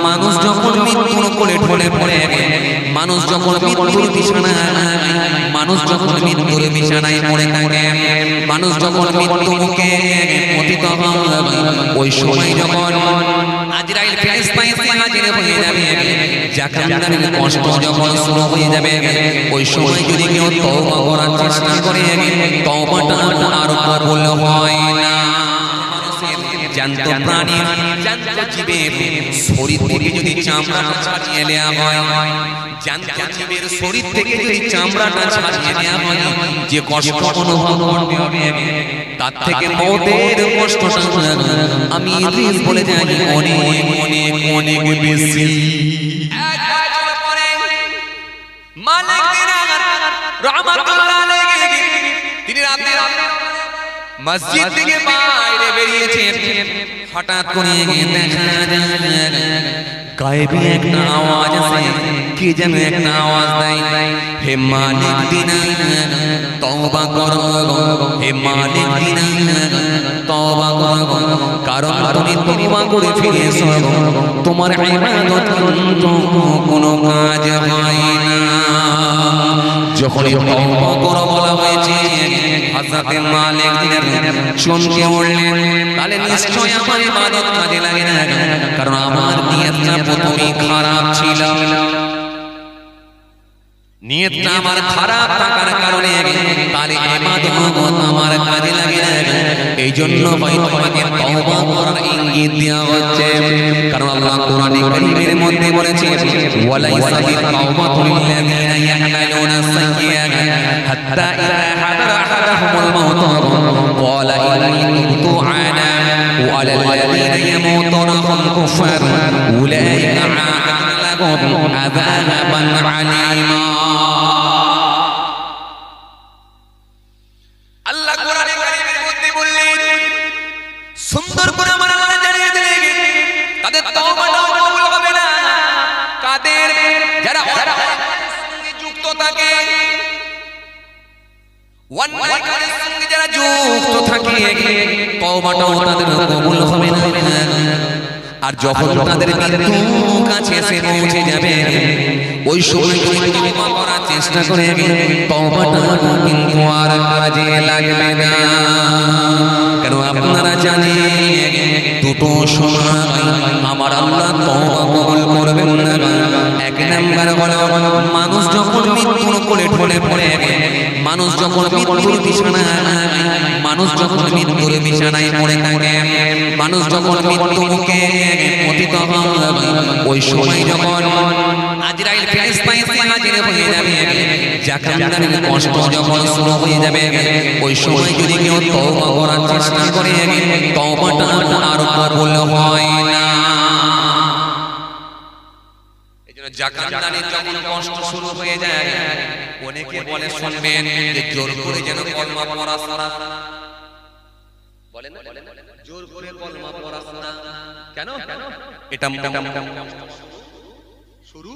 মানুষ যখন মৃত্যুর কোলে ঢলে পড়ে, মানুষ যখন মৃত্যুর বিছানায়, মানুষ যখন মৃত্যুর বিছানায় পড়ে থাকে, মানুষ যখন মৃত্যু মুখে পতিত হয়, ওই সময় যখন আজরাইল ফেরেশতা এসে হাজির হয়ে যাবে, জাকান্নামের কষ্ট যখন শুরু হয়ে যাবে, ওই সময় যদি কেউ তওবা করার চেষ্টা করে, তওবাটা আর কবুল হয় না। জ্যান্ত প্রাণী, জ্যান্ত জীবের শরীর থেকে যদি চামড়াটা ছাড়িয়ে নেওয়া হয়, জ্যান্ত জীবের শরীর থেকে যদি চামড়াটা ছাড়িয়ে নেওয়া হয়, যে কষ্ট অনুভব করতে হবে, তার থেকে মওতের কষ্টটা আমি ইদ্রিস বলে জানি অনেক অনেক অনেক বেশি। একবার পরে মালিক দিনার রহমাতুল্লাহ আলাইহি তিনি রাতে মসজিদ থেকে বাইরে বেরিয়েছেন। হঠাৎ করে দেখা যায় গায়েবী একটা আওয়াজ আছে, কি যেন একটা আওয়াজ দেয়, হে মালিক দিনার তওবা করো, হে মালিক দিনার তওবা করো, কারণ তুমি তওবা করে ফিরে এসো, তোমার ইবাদত কিন্তু কোনো কাজ হয় না। যখনই তওবা করো বলা হয়েছে, হযরত মালিক দিনার চমকে উঠলেন, তাহলে নিশ্চয় আমার ইবাদত কাজে লাগে না, কারণ আমার নিয়তটা প্রথমেই খারাপ ছিল, নিয়তটা আমার খারাপ থাকার কারণে তাহলে ইবাদত আমার কাজে লাগে না। এই জন্য ভাই তোমাকে তওবা করার ইঙ্গিত দেওয়া হচ্ছে, কারণ আল্লাহ কোরআনে কারীমের মধ্যে বলেছে, ওয়ালাইসা বিত-তাওবাতু লিল্লাযীনা ইয়া'মালুনা আস-সাইয়্যাতি হাত্তা ইযা হাদারা আহাদাহুমুল মাউত ক্বালা ইন্নী তুবতু আনা ওয়া আলাল্লাযীনা ইয়ামুতুনা হুম কুফার উলাইকা আ'তাদনা লাহুম আযাবান আলীমা। আল্লাহ কোরআনে কারীমের মধ্যে বললেন, সুন্দর করে আমার আল্লাহ জানিয়ে দিলেন তাদের তওবাটাও কবুল হবে না, কাদের যারা অন্যায়ের সঙ্গে যুক্ত থাকে, অন্যায় কাজের সঙ্গে যারা যুক্ত থাকে, তওবাটাও তাদের কবুল হবে না। আর যখন তাদের মৃত্যু কাছে এসে পৌঁছে যাবে, ওই সময় যদি তওবা করার চেষ্টা করে, তওবাটা কিন্তু আর কাজে লাগবে না। কেন আপনারা জানেন দুটো সময় আমার আল্লাহ তওবা কবুল করবেন না। এক নাম্বার হলো মানুষ যখন মৃত্যুর কোলে ঢলে পড়ে, মানুষ যখন মৃত্যুর বিছানায়, মানুষ যখন মৃত্যুর বিছানায় পড়ে থাকে, মানুষ যখন মৃত্যু মুখে পতিত হয়, ওই সময় যখন আজরাইল ফেরেশতা এসে হাজির হয়ে যাবে, জাকান্নামের কষ্ট যখন শুরু হয়ে যাবে, ওই সময় যদি কেউ তওবা করার চেষ্টা করে, তওবাটা আর কবুল হয় না। এজন্য জাকান্নামের যখন কষ্ট শুরু হয়ে যায়, অনেকে বলে শুনবেন যে জোর করে যেন কলমা পড়া সারা, বলেন জোর করে কলমা পড়া সারা, কেন এটা শুরু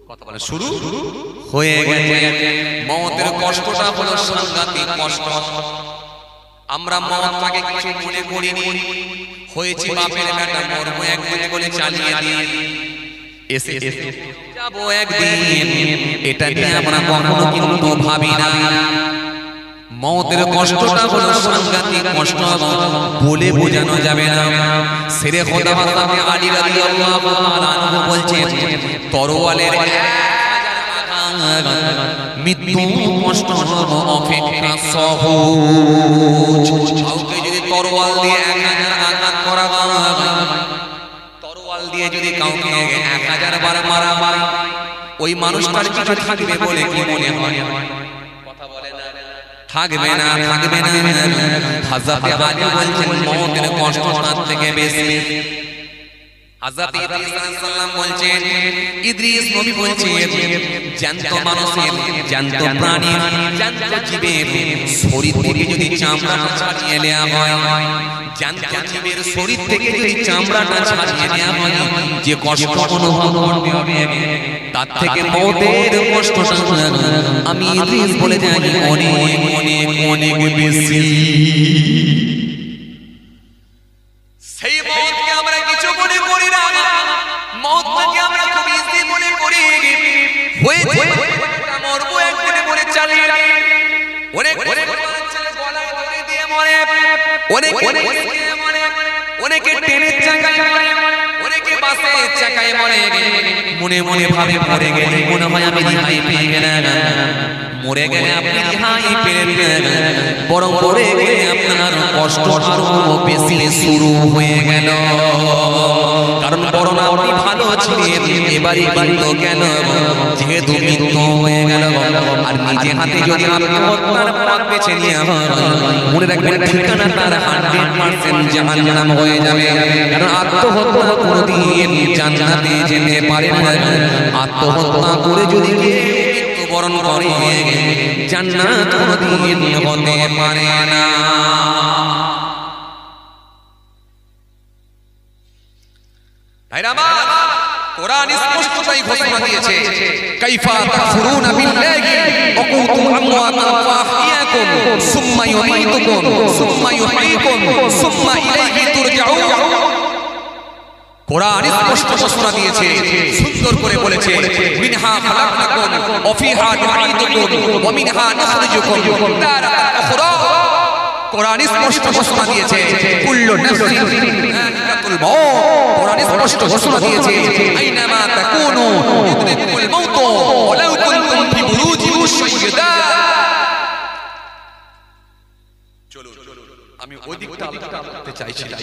কথা বলে শুরু হয়ে গেছে। মওতের কষ্টটা হলো সাংঘাতিক কষ্ট। আমরা মওতটাকে কিছু মনে করিনি, হয়েছে বাপের বেটা, মরবো একদিন বলে চালিয়ে দিই, এসে যাবো একদিন, এটা নিয়ে আমরা কখনো কিন্তু ভাবি না। মওতের কষ্টটা হলো সাংঘাতিক কষ্ট, বলে বোঝানো যাবে না। শেরে খোদা হযরত আলী রাদিয়াল্লাহু তাআলা আনহু বলছেন, তরোয়ালের মৃত্যু কষ্ট অপেক্ষা সহজ। কাউকে যদি তরোয়াল দিয়ে 1000 আঘাত করা হয়, তরোয়াল দিয়ে যদি কাউকে 1000 বার মারা হয়, ওই মানুষটার কিছু থাকবে বলে কি মনে হয়? কথা বলে না, থাকবে না, থাকবে না। হযরত আলী বলছেন মওতের কষ্ট তার থেকে বেশি। হযরত ইদ্রিস আলাইহিস সালাম বলছেন, ইদ্রিস নবী বলছেন, জ্যান্ত মানুষের, জ্যান্ত প্রাণীর, জ্যান্ত জীবের শরীর থেকে যদি চামড়াটা ছাড়িয়ে নেওয়া হয়, জ্যান্ত জীবের শরীর থেকে যদি চামড়াটা ছাড়িয়ে নেওয়া হয়, যে কষ্ট অনুভব করতে হবে, তার থেকে মওতের কষ্টটা আমি ইদ্রিস বলে জানি অনেক অনেক অনেক বেশি। সেই মওতকে আমরা কিছু মনে করি না, চাকায় মরে মনে মনে ভাবে মরে গেলে মনে হয় আমি রিহাই পেয়ে গেলাম মরে গেলে আপনি রিহাই পেলেন বরং মরে গেলে আপনার কষ্ট আরো বেশি শুরু হয়ে গেল কারণ বরং আপনি ভালো ছিলেন এবারে কিন্তু কেন যেহেতু মৃত্যু হয়ে গেল আর নিজে হাতে যদি আত্মহত্যার পথ বেছে নিয়ে মনে রাখবেন ঠিকানা তার 100% জাহান্নাম হয়ে যাবে কারণ আত্মহত্যা কোনোদিন জান্নাতে যেতে পারে না আত্মহত্যা করে যদি মৃত্যুবরণ করে জান্নাত কোনোদিন হতে পারে না ভাইরা আমার কোরআন স্পষ্টই ঘোষণা দিয়েছে কাইফা তাফুরুনা বিল্লাহি ওয়া কুনতুম আমওয়াতান ফাহিয়াকুম সুম্মা ইউমীতুকুম সুম্মা ইউহয়িকুম সুম্মা ইলাইহি তুরজাউন কোরআন স্পষ্ট ঘোষণা দিয়েছে সুন্দর করে বলেছে মিনহা খালাকনাকুম ওয়া ফিহা নুঈদুকুম ওয়া মিনহা নুখরিজুকুম তারাতান উখরা কোরআন স্পষ্ট ঘোষণা দিয়েছে কুল্লু নাফসিন যায়কাতুল মাউত কোরআন স্পষ্ট ঘোষণা দিয়েছে আইনামা তাকুনু ইদরিকুল মাউত ওয়ালাউ কুনতুম ফি বুরুজিন মুশাইয়্যাদা চলো আমি ওই দিকটা আলোচনা করতে চাইছিলাম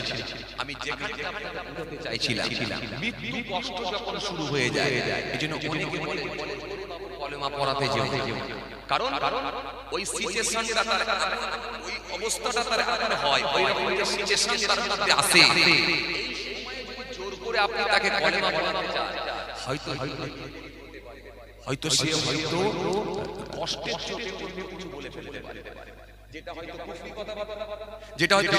আমি যেখানটা বলতে চাইছিলাম মৃত্যু কষ্ট যখন শুরু হয়ে যায় এজন্য অনেকে বলে কলেমা পড়াতে যেও কারণ ওই সিচুয়েশনটা তার ওই অবস্থাটা তার এমন হয় ওই রকম যে সিচুয়েশন তার মধ্যে আসে এই সময় যদি জোর করে আপনি তাকে কলেমা পড়াতে চান হয়তো সে হয়তো কষ্টের চোটে কিছু বলে ফেলতে পারে যেটা হয়তো কুফরি কথাবার্তা যেটা হয়তো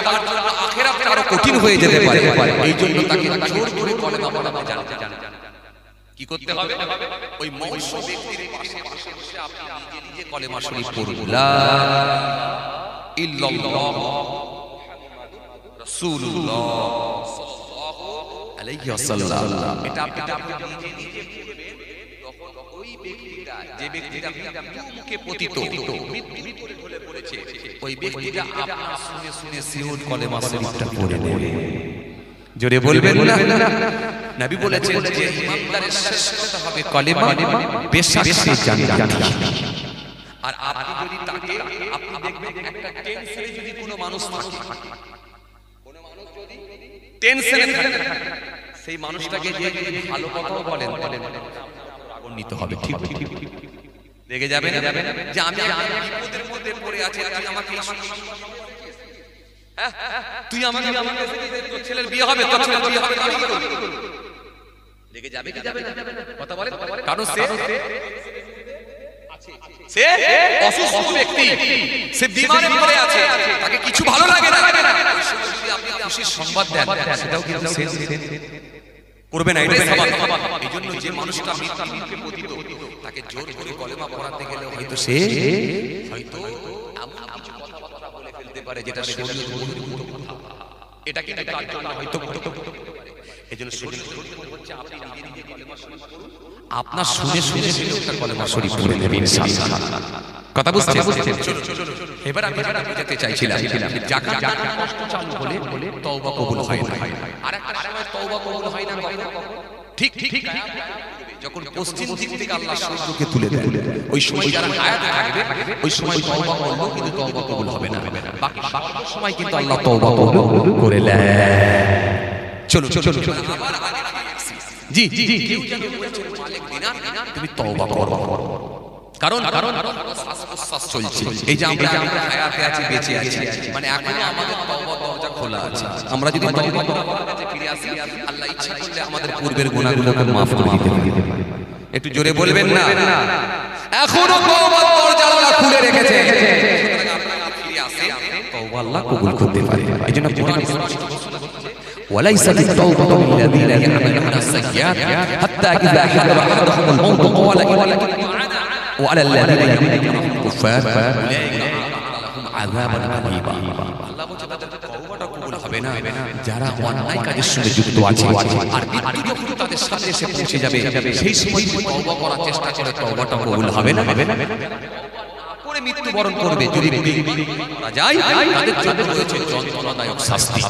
তার জন্য আখিরাতে আরো কঠিন হয়ে যেতে পারে এই জন্য তাকে জোর করে কলেমা পড়াতে জানতে কি করতে হবে ওই মৌস ব্যক্তির পাশে বসে আপনি নিজে নিজে কলেমা শরীফ পড়ুন লা ইল্লাল্লাহ রাসূলুল্লাহ সাল্লাল্লাহু আলাইহি ওয়াসাল্লাম এটা আপনি নিজে নিজে পড়বেন তখন ওই ব্যক্তিটা যে ব্যক্তিটা মৃত্যুমুখে পতিত মৃত্যুর ঢলে পড়েছে ওই ব্যক্তিটা আপনার শুনে শুনে সিউল কলেমা শরীফটা পড়ে নেবে জোরে বলবেন না নবী বলেছেন যে ইমানদারের শেষ কথা হবে কলেমা বেশাক সে জান্নাতি আর আপনি যদি তাকে আপনি দেখবেন একটা টেনশনে যদি কোনো মানুষ থাকে কোনো মানুষ যদি টেনশনে থাকে সেই মানুষটাকে যে ভালো কথাও বলেন রাগান্বিত হবে ঠিক রেগে যাবেন যে আমি বিপদের মধ্যে পড়ে আছি তুই আমাকে তুই আমাকে তোর ছেলের বিয়ে হবে তোর ছেলের বিয়ে হবে আমি কি করব রেগে যাবে কি যাবে না কথা বলেন কারণ সে অসুস্থ ব্যক্তি সে বিমারে পড়ে আছে তাকে কিছু ভালো লাগে না ওই সময় যদি আপনি খুশির সংবাদ দেন সেটাও কিন্তু সে করবে না এটাই স্বাভাবিক এইজন্য যে মানুষটা মৃত্যুমুখে পতিত তাকে জোর করে কলেমা পড়াতে গেলে হয়তো সে হয়তো এমন কিছু কথাবার্তা বলে ফেলতে পারে যেটা শরীয়ত বহির্ভূত কথা এটা কিন্তু তার জন্য হয়তো এজন্য শরীয়ত হচ্ছে আপনি নিজে নিজে কলেমা শরীফ পড়ুন আপনার শুনে শুনে সে লোকটা কলেমা শরীফ পড়ে নেবে ইনশাআল্লাহ কথা বুঝছেন চলো এবার আমি যেটা বোঝাতে চাইছিলাম যাকাত কষ্ট চালু হলে তওবা কবুল হয় না আরেকটা সময় তওবা কবুল হয় না ঠিক যখন পশ্চিম দিক থেকে আল্লাহ সূর্যকে তুলে দেন ওই সময় যারা হায়াতে থাকবে ওই সময় তওবা করলেও কিন্তু তওবা কবুল হবে না বাকি সময় কিন্তু আল্লাহ তওবা কবুল করে নেয় চলো আবার আগে জি কেউ যেন বলছে মালিক দিনার তুমি তওবা করো কারণ শ্বাস প্রশ্বাস চলছে এই যে আমরা হায়াতে আছি বেঁচে আছি মানে এখনো আমাদের তওবার দরজা খোলা আছে আমরা যদি তওবা করে আল্লাহর কাছে ফিরে আসি আল্লাহ ইচ্ছা করলে আমাদের পূর্বের গুনাহগুলোকে maaf করে দিতে পারে একটু জোরে বলবেন না এখনো তওবার দরজা আল্লাহ খুলে রেখেছে সুতরাং আপনারা ফিরে আসেন তওবা আল্লাহ কবুল করতে পারে এইজন্য কোরআন স্পষ্ট ঘোষণা করছে وليست التوبة للذين يعملون السيئات حتى إذا حضر أحدهم الموت قال إني وعلى الذين يملكون الكفار أولئك لهم عذاب أليم আল্লাহ বলছে তাদের তওবাটা কবুল হবে না যারা অন্যায় কাজের সঙ্গে যুক্ত আছে আর মৃত্যু যখন তাদের সাথে এসে পৌঁছে যাবে সেই সময় তওবা করার চেষ্টা করে তওবাটা কবুল হবে না করে মৃত্যুবরণ করবে যদি মারা যায় তাদের জন্য রয়েছে যন্ত্রণাদায়ক শাস্তি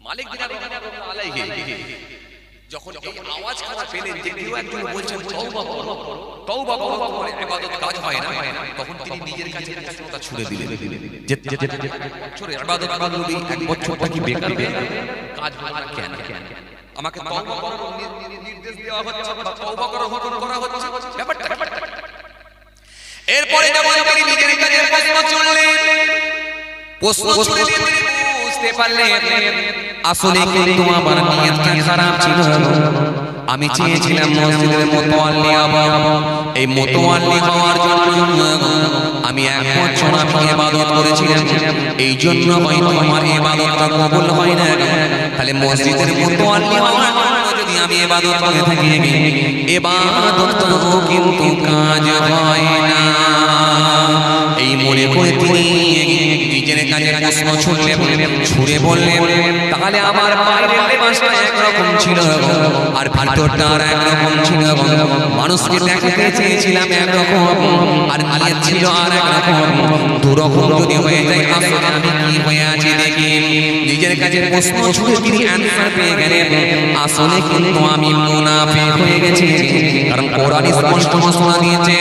মালিক বিন রাহমাতুল্লাহ আলাইহি যখন এই আওয়াজ খানা পেলেন যে কেউ একজন বলছেন তওবা করো, তওবা করো, তোমার ইবাদত কাজ হয় না, তখন তিনি নিজের কাছে প্রশ্নটা ছুড়ে দিলেন যে বছর ইবাদত করলি, এক বছরটা কি বেকার গেল, কাজ হয় না কেন? আমাকে তওবা করার নির্দেশ দেওয়া হচ্ছে বা তওবা করার হুকুম করা হচ্ছে, ব্যাপারটা এরপরে যখন তিনি নিজের কাছে প্রশ্ন ছুড়ে দিলেন, বুঝতে পারলেন আসলে কিন্তু আমার নিয়তটা খারাপ ছিল। আমি চেয়েছিলাম মসজিদের মুতাওয়াল্লি হব, এই মুতাওয়াল্লি হওয়ার জন্য আমি এক বছর ইবাদত করেছিলাম, এই জন্য হয়তো আমার ইবাদতটা কবুল হয় না। তাহলে মসজিদের মুতাওয়াল্লি হওয়ার জন্য যদি আমি ইবাদত করে থাকি, ইবাদতটাও কিন্তু কাজ হয় না। এই মনে করে তিনি নিজের কাছে প্রশ্ন ছুড়ে বললেন, তাহলে আমার বাইরের লেবাসটা একরকম ছিল আর ভিতরটা আর একরকম ছিল। মানুষকে দেখাতে চেয়েছিলাম একরকম আর নিয়ত ছিল আর একরকম, দুরকম যদি হয়ে যায় আসলে আমি কি হয়ে আছি দেখি। নিজের কাছে প্রশ্ন ছুড়ে তিনি অ্যানসার পেয়ে গেলেন, আসলে কিন্তু আমি মুনাফিক হয়ে গেছি। কারণ কোরআন স্পষ্ট ঘোষণা দিয়েছে,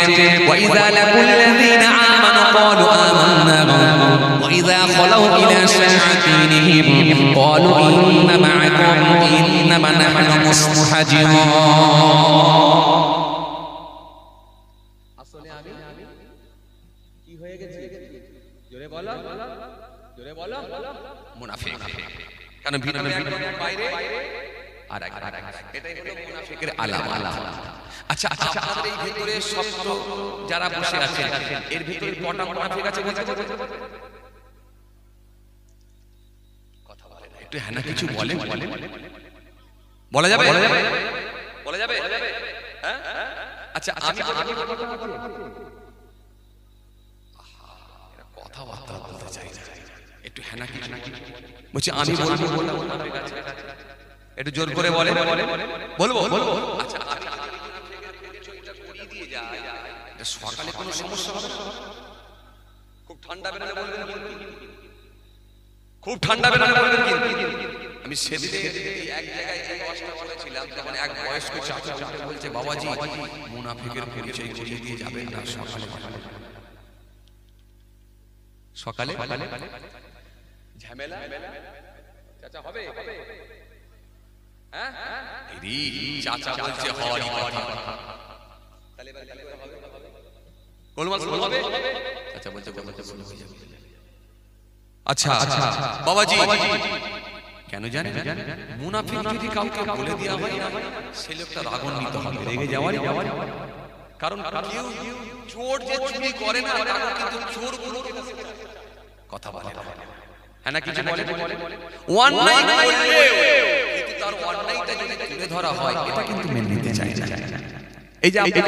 ওয়াইযা লাকুল্লাযীনা আমানু ক্বালু আমান্না ওয়াইযা খালাউ ইলা শায়াতিনহিম ক্বালু ইন্না মা'আকুম ইন্নামা নাহনু মুস্তাহজিউন। আসলে আমি কি হয়ে গেছি? জোরে বলো, জোরে বলো, মুনাফিক। কারণ ভিতরে বাইরে আর এটাই হলো মুনাফিকের আলামত। আচ্ছা আপনাদের এই ভিতরে সব যারা বসে আছেন এর ভিতরে কটা মুনাফিক আছে বলতে কথা বলে না, একটু হ্যাঁ না কিছু বলে, বলা যাবে, বলা যাবে, হ্যাঁ? আচ্ছা আমি কথাবার্তা বলতে চাই না, একটু হ্যাঁ না কিছু বলছি আমি বলবো, একটু জোর করে বলে, বলবো, আচ্ছা সকালে কোনো সমস্যা হবে? খুব ঠান্ডা বেরোলে বলবেন, খুব ঠান্ডা বেরোলে বলবেন। আমি সেদিনে এক জায়গায় এই ওয়াজটা বলেছিলাম, তখন এক বয়স্ক চাচা বলছে, বাবাজি মুনাফিকের পরিচয় করিয়ে দিয়ে যাবেন না সকালে সকালে ঝামেলা চাচা হবে, হ্যাঁ? চাচা বলছে হওয়ারই কথা, তাহলে হবে? আচ্ছা বলছে আচ্ছা বাবাজি কেন জানেন? মুনাফিক যদি কাউকে বলে দেওয়া হয় না, সে লোকটা রাগান্বিত হবে, রেগে যাওয়ারই। কারণ কেউ চোর যে চুরি করে না, তাকে কিন্তু চোর বলে কথা বলে না, হ্যাঁ না কিছু বলে, অন্যায় করলেও কিন্তু তার অন্যায়টা যদি তুলে ধরা হয়, এটা কিন্তু মেনে নিতে চায় না। এই যে আপনি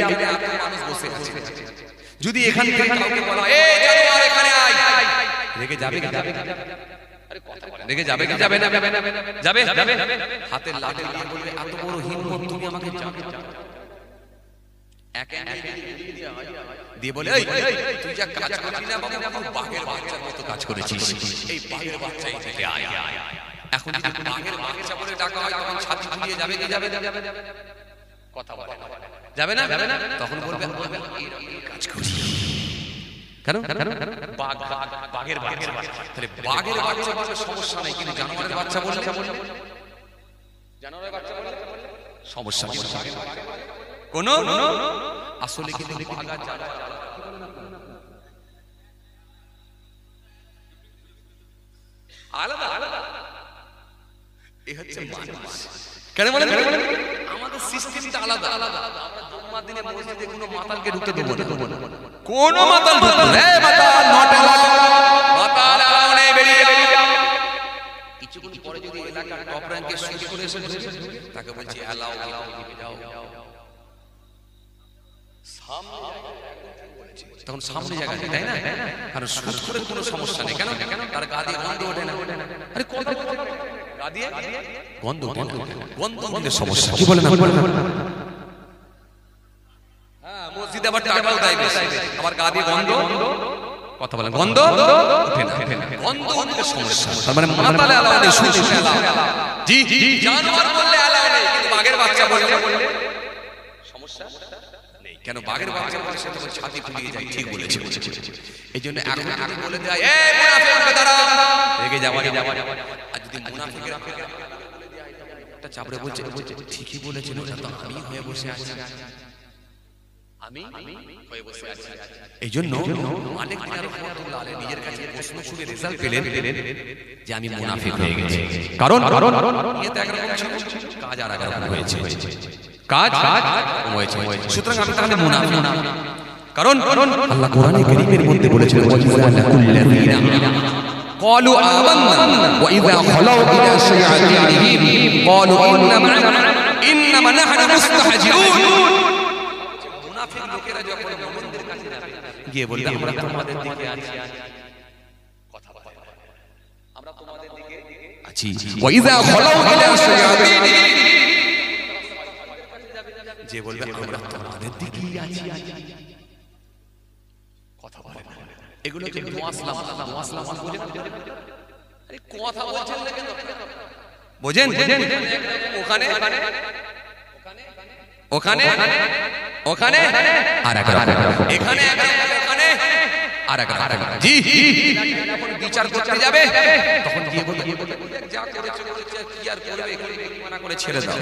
মানুষ বসে আছে, যদি এখান থেকে কাউকে বলা এই জানোয়ার এখানে আয়, রেগে যাবে কি যাবে? আরে কথা বলে, রেগে যাবে কি যাবে না? যাবে, হাতের লাঠি দিয়ে বলবে, এত বড় হিম্মত তুমি আমাকে যাবে এক দিয়ে বলে, এই তুই যা কাজ করলি না বাবা, বাঘের বাচ্চার মতো কাজ করেছিস, এই বাঘের বাচ্চা এই থেকে আয়। এখন যদি বাঘের বাচ্চা বলে ডাকা হয়, তখন ছাতি ঝুলিয়ে যাবে কি যাবে? কথা বলে যাবে না? তখন বলবে আমি এই কাজ করি। কারণ বাঘের বাচ্চা, তাহলে বাঘের বাচ্চা বলে সমস্যা নাই, কিন্তু জানোয়ারের বাচ্চা বলে, জানোয়ারের বাচ্চা বলে সমস্যা কোন? আসলে কিন্তু বাঘ আর জানোয়ার আলাদা আলাদা। এই হচ্ছে মানুষ। কেন বলেন? আমাদের সিস্টেমটা আলাদা আলাদা। আমরা জুম্মার দিনে মসজিদে কোনো মাতালকে ঢুকতে দেব না, কোন মাতাল ঢুকবে না, এই মাতাল নট এলাও, মাতাল এলাও নেই, বেরিয়ে যাও। কিছুক্ষণ পরে যদি এলাকার টপ র্যাঙ্কে সুদ করে এসে তাকে বলছি এলাও, যাও তখন সামনে জায়গা নেই, তাই না? কারণ সুদ করে কোনো সমস্যা নেই, কেন? তার গা দিয়ে গন্ধ ওঠে না। আরে কথা গা দিয়ে গন্ধ, গন্ধের সমস্যা কি বলে না? হ্যাঁ, মসজিদে আবার টাকাও দেয় বেশি, আবার গা দিয়ে গন্ধ কথা বলেন গন্ধ ওঠে না গন্ধ উঠলে সমস্যা তার মানে মাতালে আলাও নেই শুধু আলাও জি জানোয়ার বললে আলাও নেই কিন্তু বাঘের বাচ্চা বললে সমস্যা নেই কেন বাঘের বাচ্চা বলে সে তো ছাতি ফুলিয়ে যায় ঠিক বলেছে এইজন্য এখন যদি বলে দেয় এই মুনাফিক দাঁড়াও রেগে যাওয়া আর যদি মুনাফিকের একটা চাপড়ে বলছে ঠিকই বলেছিল ওটা তো আমি হয়ে বসে আছি আমি হয়ে বসে আছি এইজন্য মালিক রাহমাতুল্লাহ আলাইহি নিজের কাছে প্রশ্ন ছুড়ে রেজাল্ট পেলেন যে আমি মুনাফিক হয়ে গেছি কারণ নিয়ত একরকম ছিল কাজ আর একরকম হয়েছে কাজ হয়েছে সুতরাং আমি তাহলে মুনাফিক কারণ আল্লাহ কোরআনে কারীমের মধ্যে বলেছেন ওয়াইযালাকুল্লাযীনা قالوا آمنا وإذا خلوا إلى شياطينهم قالوا إنما نحن مستهزئون মুনাফিক লোকেরা যখন মুমিনদের কাছে যাবে গিয়ে বলবে আমরা তোমাদের দিকে আছি কথা বলে আমরা তোমাদের দিকে আছি وإذا خلوا إلى شياطينهم যে বলবে আমরা তোমাদের দিকেই আছি কথা বলে এগুলো কি মুআসলাম বুঝেন আরে কথা বলছেন না কেন বুঝেন ওখানে আর এক এখানে ওখানে আর এক জি যখন বিচার করতে যাবে তখন গিয়ে বলবে যা করেছে কি আর করবে এখানে মানা করে ছেড়ে দাও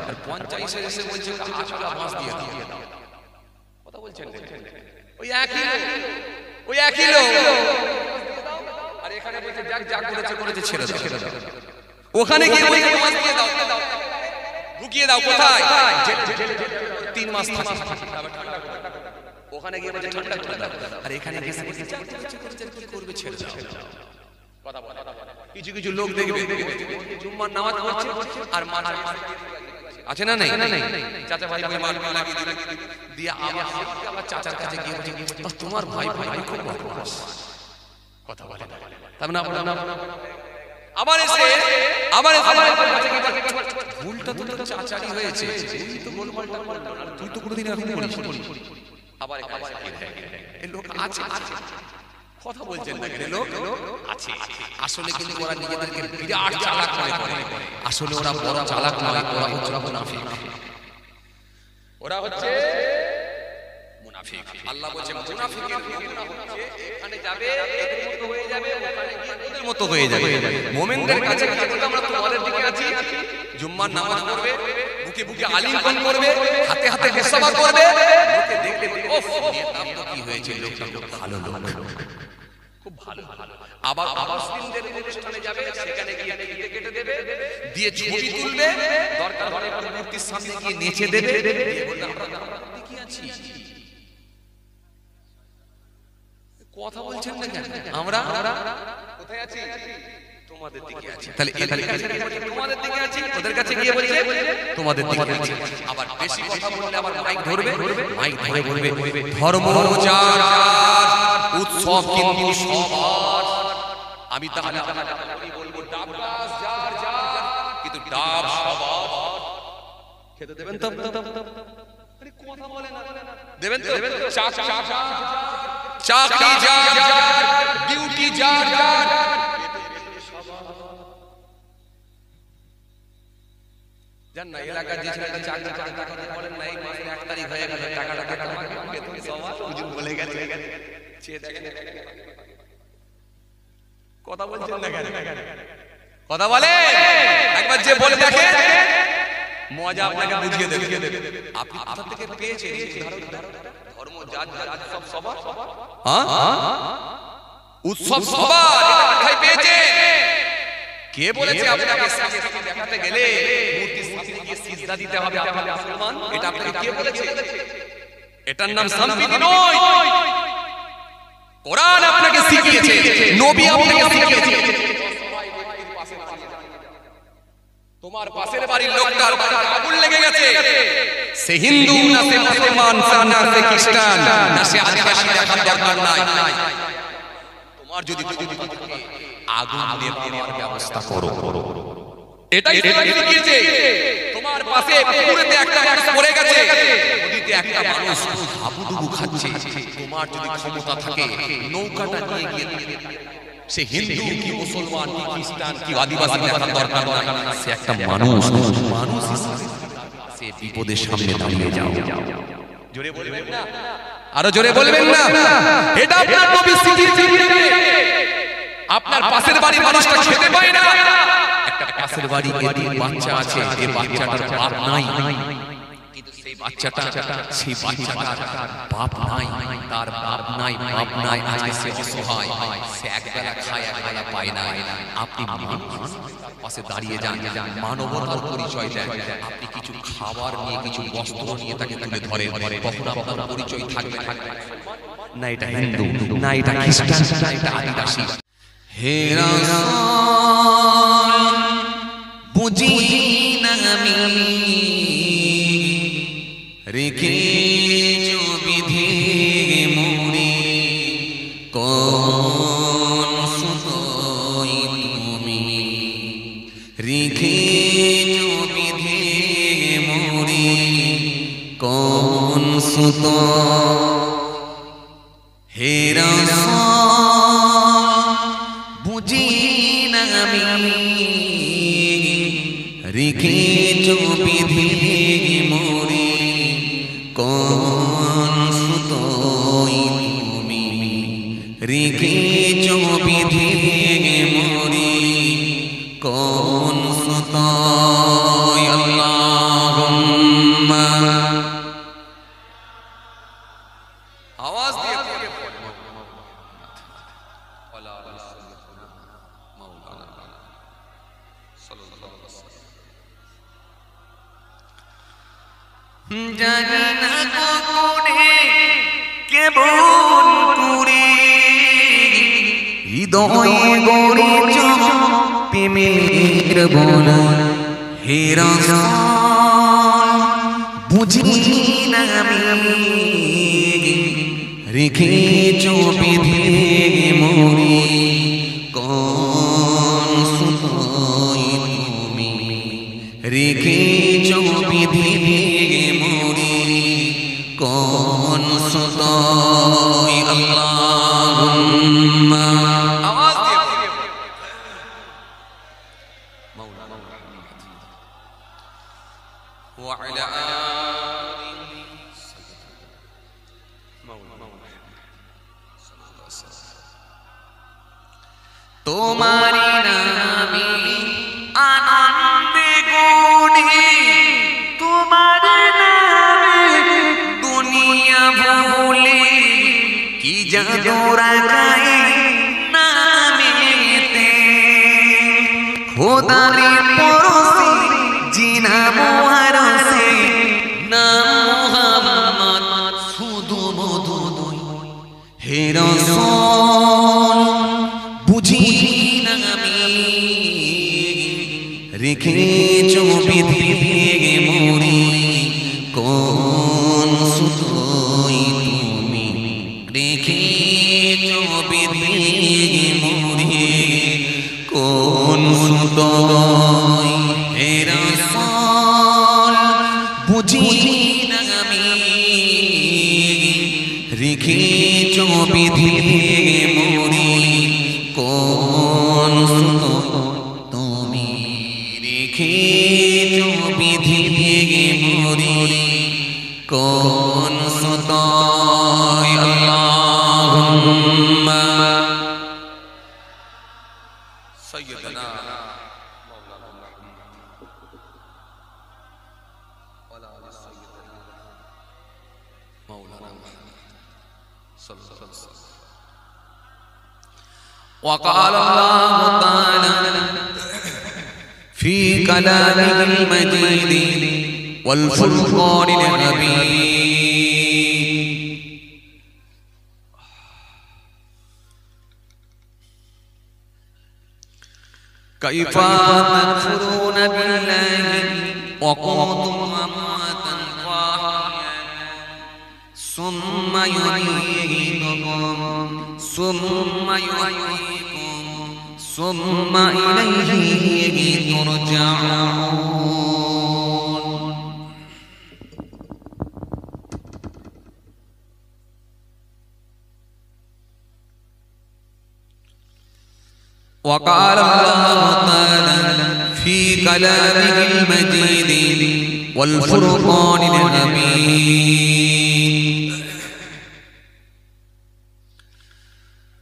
আর পঞ্চায়েতে এসে বলছে আসলা বাস দিয়ে দাও কথা বলছেন ওই একই লোক আর এখানে বলছে যা করেছে ছেড়ে দাও ওখানে গিয়ে বলছে বাস দিয়ে দাও ঢুকিয়ে দাও কোথায় 3 মাস থাকে ওখানে গিয়ে বলছে ঠান্ডা করে দাও আর এখানে গিয়ে বলছে কি করবে ছেড়ে দাও কথা বলে কিছু লোক দেখবে জুম্মার নামাজ পড়ছে আর মাথা আছে না নেই চাচা ভাই মাল লাগিয়ে দিয়ে আবার চাচার কাছে গিয়ে বলছে তোমার ভাই খুব বদমাশ কথা বলে তার না আবার এসে ভুলটা তো চাচারই হয়েছে তুই তো গোলমালটা করলি না তুই তো কোনোদিন এরকম করিস আবার এই লোক আছে কথা বলছেন না কেন লোক আছে আসলে কিন্তু ওরা নিজেদেরকে বিরাট চালাক মনে করে আসলে ওরা বড় চালাক নয় ওরা হচ্ছে মুনাফিক আল্লাহ বলেন মুনাফিকের নমুনা হচ্ছে এখানে যাবে এদের মতো হয়ে যাবে ওখানে গিয়ে ওদের মতো হয়ে যাবে মুমিনদের কাছে আমরা তোমাদের দিকে আছি জুম্মার নামাজ পড়বে বুকে বুকে আলিঙ্গন করবে হাতে হাতে মুসাফা করবে লোকে দেখবে ওফ নেতা তো কি হয়েছে লোকটা খুব ভালো লোক খুব ভালো আবার মুসলিমদের অনুষ্ঠানে যাবে সেখানে গিয়ে কেটে দেবে দিয়ে ছবি তুলবে দরকার হলে মূর্তির সামনে গিয়ে নেচে দেবে দিয়ে বলবে আমরা কি আছি কথা বলছেন না কেন আমরা কোথায় আছি তোমাদের দিকে আছি তাহলে এদের কাছে গিয়ে বলছে তোমাদের দিকে আছি ওদের কাছে গিয়ে বলছে তোমাদের দিকে আছি আবার বেশি কথা বললে আবার মাইক ধরে বলবে ধর্ম যার উৎসব কিন্তু সবার আমি তাহলে আমি বলবো ডাব গাছ যার কিন্তু ডাব সবার খেতে দেবেন তো আরে কথা বলেন না দেবেন তো চাকরি যার ডিউটি যার জান না এলাকার যে ছেলেটা চাকরি করে টাকা বলেন না এই মাসে 1 তারিখ হয়ে গেল টাকাটা বেতন সবার হুজুর বলে গেছে চেয়ে দেখেন কথা বলছেন না কেন কথা বলে একবার যে বলে দেখে মজা আপনাকে বুঝিয়ে দেবে আপনি কোথা থেকে পেয়েছেন ধর্ম জাত সব সবার উৎসব সবার কোথায় পেয়েছে কে বলেছে আপনাকে সামনে দেখাতে গেলে মূর্তির সামনে গিয়ে সিজদা দিতে হবে আপনি মুসলমান এটা আপনাকে কে বলেছে এটার নাম সম্প্রীতি নয় কোরআন আপনাকে শিখিয়েছে নবী আপনাকে শিখিয়েছে তোমার পাশের বাড়ির লোকটার বাড়িতে আগুন লেগে গেছে সে হিন্দু না সে মুসলমান না সে খ্রিস্টান না সে আদিবাসী দেখার দরকার নাই তোমার যদি আগুন নেভানোর ব্যবস্থা করো এটাই শিখিয়েছে তোমার তোমার পাশে পুকুরেতে একটা মানুষ পড়ে গেছে, নদীতে একটা মানুষ হাবুডুবু খাচ্ছে, তোমার যদি ক্ষমতা থাকে নৌকাটা নিয়ে গিয়ে সে হিন্দু কি মুসলমান কি খ্রিস্টান কি আদিবাসী দেখার দরকার নাই, সে একটা মানুষ, মানুষ সে বিপদের সামনে দাঁড়িয়ে যাও। জোরে বলবেন না, আরো জোরে বলবেন না। এটা আপনার নবী শিখিয়ে দিয়েছে। আপনার পাশের বাড়ির মানুষটা খেতে পায় না, একটা পাশের বাড়ি এতিম বাচ্চা আছে, যে বাচ্চাটার বাপ নাই, কিন্তু সেই বাচ্চাটার বাপ নাই, তার বাপ নাই, বাপ নাই, আজকে সে অসহায়, সে একবেলা খায় একবেলা পায় না। আপনি পাশে দাঁড়িয়ে যান, মানবতার পরিচয় দেন, আপনি কিছু খাবার নিয়ে কিছু বস্ত্র নিয়ে তাকে তুলে ধরেন, তখন আপনার পরিচয় থাকবে না এটা হিন্দু, না এটা খ্রিস্টান, না এটা আদিবাসী। হে রাসূল বুঝি না আমি রেখেছো বিধি মোরে, কোন সুতোই তুমি রেখেছো বিধি মোরে, কোন সুতো। হে রাসূল বুঝি না আমি রেখেছো বিধি মোরে, কোন সুতোই তুমি রেখেছো বিধি মোরে, কোন সুতোই। আল্লাহুম্মা আওয়াজ দিয়ে জানি না কোনে কেমন করে হৃদয়ে গড়েছ প্রেমের বলা। হে রাসূল বুঝি না আমি রেখেছো বিধি মোরে, কোন সুতোই তুমি রেখেছো বিধি মোরে, কোন সুতোই। আল্লাহুম্মা আওয়াজ দিয়ে মাওলানা ওয়া আলা আলি মাওলানা তোমারি নামে আনন্দে গুণে, তোমার নামে দুনিয়া ভুলে কি জাদু রাখায় নামেতে, খোদারে পরশে জিনা মুহারসে নাম মুহাম্মদ শুধু মধু। হে রাসূল বুঝি না আমি রেখেছো বিধি মোরে, কোন সুতোই তুমি রেখেছো বিধি মোরে, কোন সুতোই। হে রাসূল বুঝি না আমি রেখেছো বিধি মোরে, কোন সুতো তুমি রেখেছো বিধি মোরে, কোন সুতোই। আল্লাহুম্মা সাইয়্যিদানা মাওলানা ওয়ালা আলি সাইয়্যিদানা মাওলানা সাল্লাল্লাহু আলাইহি ওয়াসাল্লাম। وقال الله تعالى في كلامه المجيد والفرقان الحميد كيف تكفرون بالله وكنتم أمواتا فأحياكم ثم يميتكم ثم يحييكم ثم إليه ترجعون وقال الله تعالى في كلامه المجيد والفرقان الحميد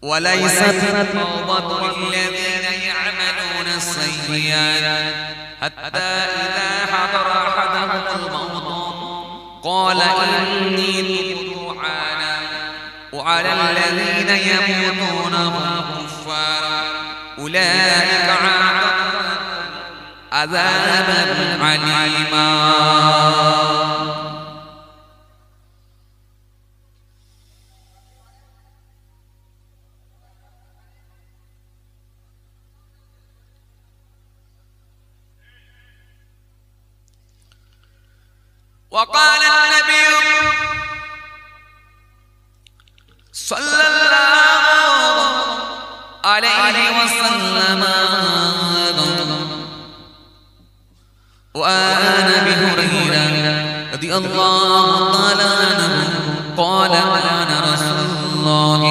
وليست التوبة للذين يعملون السيئات حتى إذا حضر أحدهم الموت قال إني تبت وعلى الذين يموتون هم كفار أولئك عذابا عليما. وقال النبي صلى الله عليه وسلم وآن بهريرة رضي الله تعالى عنه قال كان رسول الله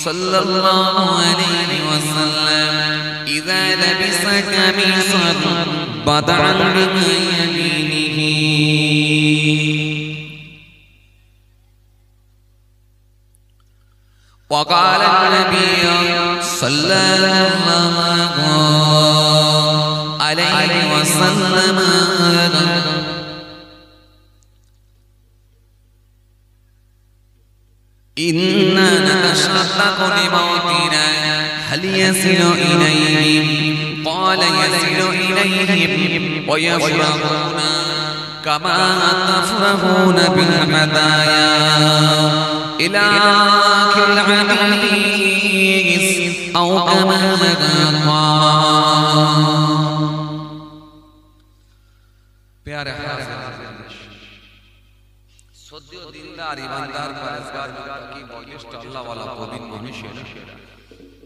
صلى الله عليه وسلم إذا لبس قميصا بدعا بيمينه. وقال النبي صلى الله عليه وسلم إنا نتشقق لموتنا هل يصل إليهم قال يصل إليهم ويفرحون كما تفرحون بالهدايا إلى آخر الحديث أو كما قال. प्यारे সদ্য দিনদার ইমানদার পরহেজগার মুত্তাকি বলিষ্ঠ আল্লাহওয়ালা প্রবীণ মানুষেরা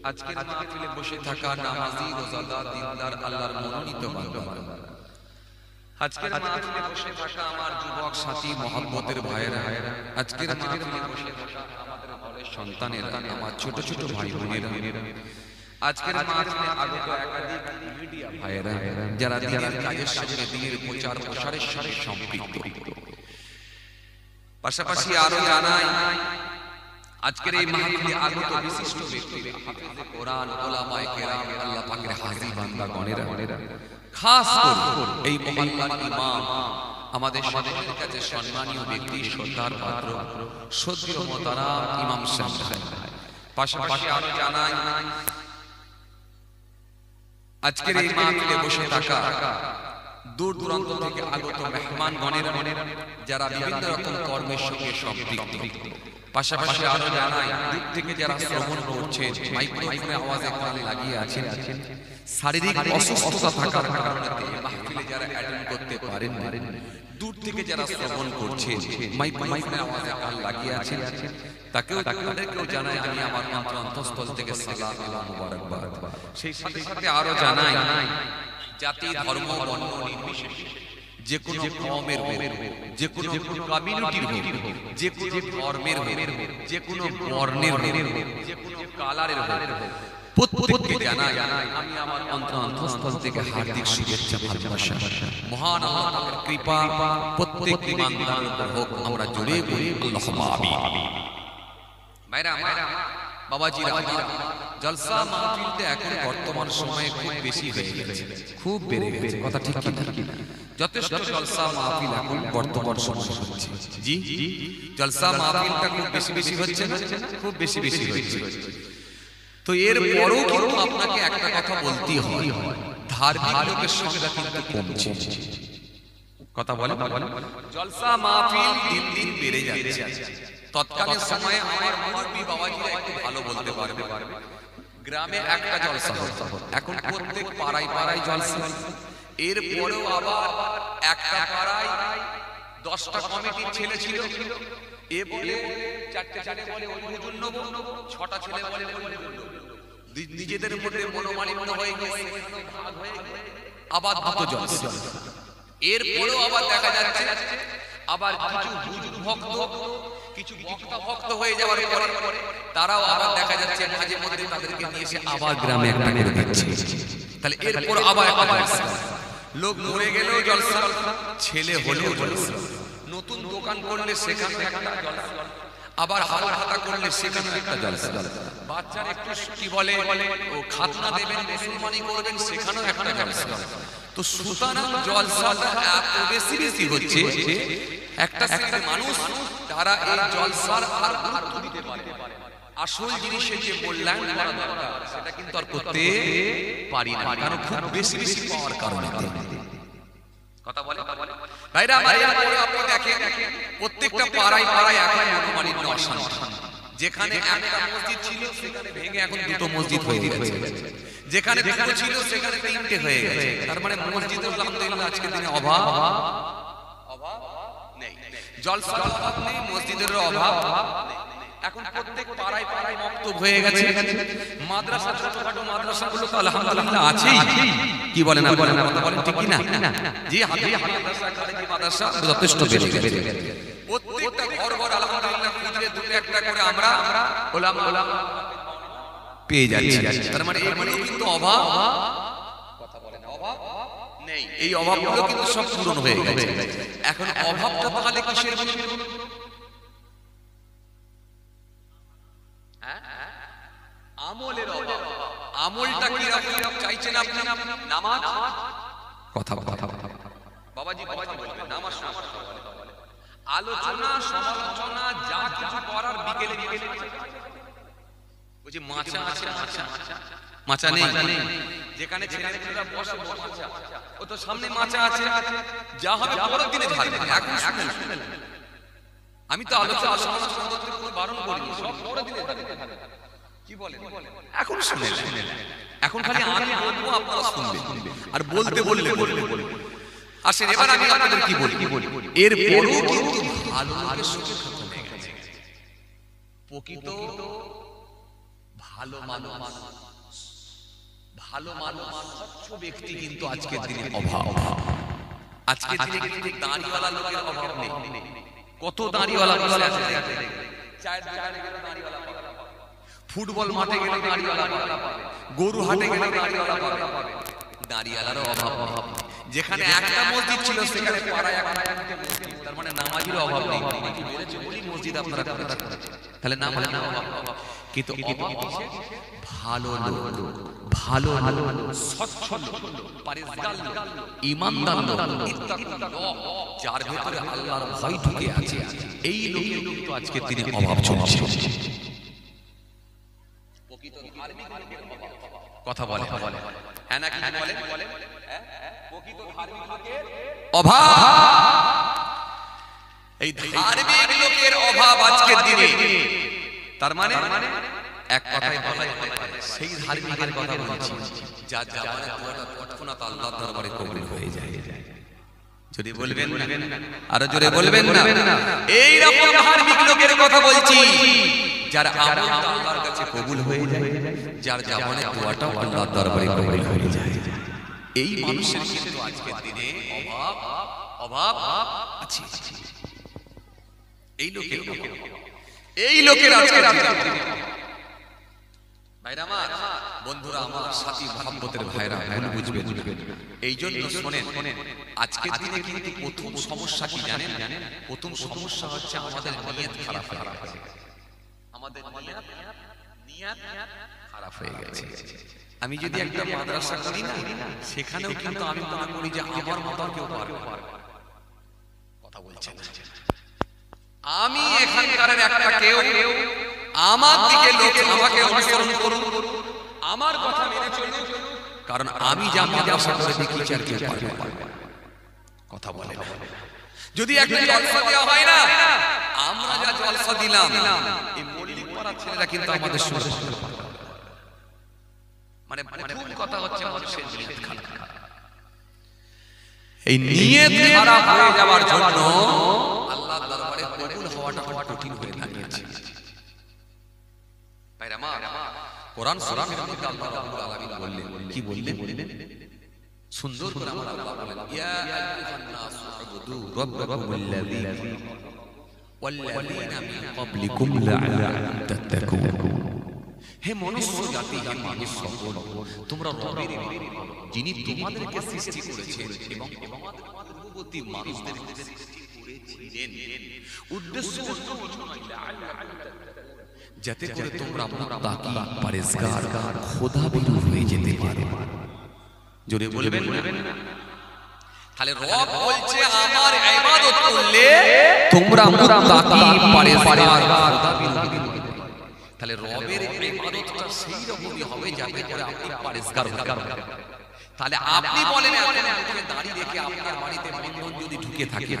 আজকের মাহফিলে বসে থাকা নামাজি রোজাদার দিনদার আল্লাহর মনোনীত বান্দা, আজকের মাহফিলে বসে থাকা আমার যুবক সাথী মহব্বতের ভাইয়েরা, আজকের মাহফিলে বসে থাকা আমাদের ঘরের সন্তানেরা, আমার ছোট ছোট ভাই বোনেরা, আজকের মাহফিলে আগত একাধিক মিডিয়া ভাইয়েরা যারা দিনের কাজের সঙ্গে দিনের প্রচার প্রসারের সাথে সম্পৃক্ত। পাশাপাশি আরো জানাই আজকের এই মাহফিলে আগত বিশিষ্ট ব্যক্তিরা, হাফেজে কোরআন, উলামায়ে কেরাম, আল্লাহ পাকের হাজী বান্দা গণেরা, খাস করে এই মহল্লার ইমাম, আমাদের সকলের কাছে সম্মানীয় ব্যক্তি, শ্রদ্ধার পাত্র শ্রদ্ধেয় মোহতারাম ইমাম সাহেব। পাশাপাশি আরো জানাই আজকের এই মাহফিলে বসে থাকা দূর দূরান্ত থেকে আগত মেহমান গণেরা যারা বিভিন্ন রকম কর্মের সঙ্গে সম্পৃক্ত। পাশাপাশি আরো জানাই দূর থেকে যারা শ্রবণ করছেন, মাইক্রোফোনে আওয়াজে কান লাগিয়ে আছেন, শারীরিক অসুস্থতা থাকার কারণে মাহফিলে যারা অ্যাটেন্ড করতে পারেন, দূর থেকে যারা শ্রবণ করছেন, মাইক্রোফোনে আওয়াজে কান লাগিয়ে আছেন, তাদেরকেও জানাই আমি আমার অন্তঃস্থল থেকে সালাম এবং মুবারকবাদ। সেই সাথে সাথে আরো জানাই জাতি, ধর্ম, বর্ণ নির্বিশেষে যে কোনো কওমের হোক, যে কোনো কমিউনিটির হোক, যে কোনো ধর্মের হোক, যে কোনো বর্ণের হোক, যে কোনো কালারের হোক, প্রত্যেককে জানাই আমি আমার অন্তঃস্থল থেকে হার্দিক শুভেচ্ছা ভালোবাসা। মহান আল্লাহর কৃপা প্রত্যেক ইমানদারের উপর হোক, আমরা জোরে বলি আল্লাহুম্মা আমিন। ভাইরা আমার, বাবাজিরা আমার, জলসা মাহফিলটা এখন বর্তমান সময়ে খুব বেশি হয়ে গেছে, খুব বেড়ে গেছে, কথা ঠিক কি না? যথেষ্ট জলসা মাহফিল এখন বর্তমান সময়ে হচ্ছে। জি, জলসা মাহফিলটা খুব বেশি হচ্ছে না? খুব বেশি হচ্ছে। তো এর পরেও কিন্তু আপনাকে একটা কথা বলতেই হয়, ধার্মিক লোকের সংখ্যা কিন্তু কমছে। কথা বলে জলসা মাহফিল দিন দিন বেড়ে যাচ্ছে। তৎকালীন সময়ে আমার মুরব্বি বাবাজিরা একটু ভালো বলতে পারবে, গ্রামে একটা জলসা হতো, এখন প্রত্যেক পাড়ায় পাড়ায় জলসা। এরপরেও আবার একটা পাড়ায় 10টা কমিটির ছেলে ছিল, এ বলে 4টে ছেলে বলে ওই হুজুর নেব, 6টা ছেলে বলে ওই হুজুর নেব। নিজেদের মধ্যে মনোমালিন্য হয়ে গেছে, ভাগ হয়ে গেছে, আবার দুটো জলসা। এরপরেও আবার দেখা যাচ্ছে আবার কিছু হুজুর ভক্ত, কিছু বক্তা ভক্ত হয়ে যাওয়ার পরে তারাও আবার দেখা যাচ্ছে মাঝে মধ্যে তাদেরকে নিয়ে এসে আবার গ্রামে একটা করে দিচ্ছে। তাহলে এরপর আবার একটা জলসা, লোক মরে গেলেও জলসা, ছেলে হলেও জলসা, নতুন দোকান করলে সেখানে একটা জলসা, আবার হাওয়া হাতা করলে সেখানে একটা জলসা, বাচ্চার একটু কি বলে ও খাতনা দেবেন, মুসলমানি করবেন, সেখানেও একটা জলসা। তো সুতরাং জলসাটা এত বেশি বেশি হচ্ছে, একটা শ্রেণীর মানুষ তারা এই জলসার আর গুরুত্ব দিতে পারে, আসল জিনিসের যে বললেন সেটা কিন্তু আর করতে পারি না, কারণ খুব বেশি বেশি পাওয়ার কারণে। কথা বলে ভাইরা, আপনি দেখেন প্রত্যেকটা পাড়ায় পাড়ায় এখন মনোমালিন্য অশান্তি। যেখানে একটা মসজিদ ছিল সেখানে ভেঙে এখন দুটো মসজিদ হয়ে গেছে, যেখানে দুটো ছিল সেখানে তিনটে হয়ে গেছে। তার মানে মসজিদের আলহামদুলিল্লাহ আজকের দিনে অভাব নেই, জলসার অভাব নেই, মসজিদের অভাব নেই। এখন প্রত্যেক পাড়ায় পাড়ায় মক্তব হয়ে গেছে, মাদ্রাসা ছোটখাটো মাদ্রাসাগুলো তো আলহামদুলিল্লাহ আছেই। কি বলেন না বলেন, কথা বলেন ঠিক কি না? জি, মাদ্রাসা খারেজি মাদ্রাসা যথেষ্ট বেড়ে গেছে। প্রত্যেকটা ঘর ঘর আলহামদুলিল্লাহ খুঁজলে দুটো একটা করে আমরা ওলামা পেয়ে যাচ্ছি। তার মানে এগুলো কিন্তু অভাব, কথা বলেন অভাব নেই, এই অভাবগুলো কিন্তু সব পূরণ হয়ে গেছে। এখন অভাবটা তাহলে কিসের? আমলের অভাব। আমলটা কি রকম চাইছেন আপনি? নামাজ, কথা বাবাজি কথা বলবেন, নামাজ, আলোচনা সমালোচনা যা কিছু করার বিকেলে বিকেলে বুঝি মাচা আছে, মাচা নেই, যেখানে ছেলেরা বসে মাচা, ও তো সামনে মাচা আছে, যা হবে পরের দিনে ঝাড়বে। এখন শুনেন, আমি তো আলোচনা সমালোচনা করতে বারণ করিনি, সব পরের দিনে ঝাড়বে। কি বলেন? এখন শুনেন, এখন খালি আমি বলবো, আপনারা শুনবেন, আর বলতে বললে আসেন এবার আমি আপনাদের কি বলি, এর পরেও কিন্তু ভালো লোকের সুখে খতম হয়ে গেছে। প্রকৃত ভালো মানুষ, স্বচ্ছ ব্যক্তি কিন্তু আজকের দিনে অভাব। আজকের দিনে কিন্তু দাড়িওয়ালা লোকের অভাব নেই। কত দাড়িওয়ালা বসে আছে, চায়ের দোকানে গেলে দাড়িওয়ালা পাবে, ফুটবল মাঠে গেলে দাড়িওয়ালা পাবে, গরু হাটে গেলে দাড়িওয়ালা পাবে, দাড়িওয়ালারও অভাব নেই। যেখানে একটা মসজিদ ছিল সেখানে পাড়ায় একটা মসজিদ, তার মানে নামাজের অভাব নেই। মসজিদ আপনারা করেছেন, তাহলে নামাজের অভাব, কিন্তু অভাব আছে ভালো লোক, ভালো স্বচ্ছ লোক, পরিষ্কার লোক, ঈমানদার লোক, যার ভিতরে আল্লাহর ভয় ঢুকে আছে, এই লোকের কিন্তু আজকের দিনে অভাব চলছে। প্রকৃত ধার্মিক লোকের কথা বলে, হ্যাঁ নাকি বলেন? প্রকৃত ধার্মিক লোকের অভাব, এই ধার্মিক লোকের অভাব আজকের দিনে। তার মানে এক কথায় বলা যেতে পারে সেই ধার্মিকের কথা বলছি যার জামানে দোয়াটা তৎক্ষণাৎ আল্লাহর দরবারে কবুল হয়ে যায়। যদি বলবেন না, আরো জোরে বলবেন না, এই রকম ধার্মিক লোকের কথা বলছি যার আমলটা আল্লাহর কাছে কবুল হয়ে যায়, যার জামানে দোয়াটা আল্লাহর দরবারে কবুল হয়ে যায়। এই মানুষের কিন্তু আজকের দিনে অভাব আছে। এই লোকের আজকের দিনে ভাইরা আমার, বন্ধুরা আমার, সাথী মহব্বতের ভাইরা, ভুল বুঝবেন। এই জন্য শোনেন, আজকের দিনে কিন্তু প্রথম সমস্যা কি জানেন? প্রথম সমস্যা হচ্ছে আমাদের নিয়ত খারাপ হয়ে গেছে। আমাদের নিয়ত খারাপ হয়ে গেছে। আমি যদি একটা মাদ্রাসা করি না, সেখানেও কিন্তু আমি মনে করি যে আমার মতো কেউ পারবে। কথা বলছেন, আমি এখানকার একটা কেউ আমার দিকে লোক আমাকে অনুসরণ করুন, আমার কথা মেনে চলুন, কারণ আমি যা মাদ্রাসা করে দেখি আর কেউ পারবে। কথা বলে যদি একটা জলসা দেওয়া হয় না, আমরা যা জলসা দিলাম, এই মল্লিক পাড়ার ছেলেরা কিন্তু আমাদের শুনে, মানে প্রথম কথা হচ্ছে মানুষের নিয়ত খারাপ। এই নিয়ত খারাপ হয়ে যাওয়ার জন্য আল্লাহর দরবারে কবুল হওয়াটা কঠিন হয়ে দাঁড়িয়েছে। ভাইরা আমার, কোরআন শরীফের মধ্যে আল্লাহ রাব্বুল আলামিন বললেন, কি বললেন? সুন্দর করে আমার আল্লাহ বলেন, ইয়া আইয়ুহান নাস উবুদু রাব্বাকুমুল্লাযী ওয়াল্লাযীনা মিন ক্বাবলিকুম লাআল্লাকুম তাত্তাকুন। হে মনুষ্য জাতি, হে মানুষ সকল, তোমরা রবের যিনি তোমাদেরকে সৃষ্টি করেছেন এবং তোমাদের পূর্ববর্তী মানুষদেরকে সৃষ্টি করেছিলেন, উদ্দেশ্য অন্য কিছু নয়, যাতে করে তোমরা মুত্তাকি পরহেজগার খোদাভীরু হয়ে যেতে পারো। জোরে বলবেন না? তাহলে রব বলছে আমার ইবাদত করলে তোমরা মুত্তাকি পরহেজগার খোদাভীরু হবে। তাহলে রবের ইবাদতটা সেই রকমই হবে যাতে করে আপনি পরহেজগার হবেন। তাহলে আপনি বলেন এখন মুখে দাড়ি রেখে আপনার বাড়িতে বন্ধন যদি ঢুকে থাকে,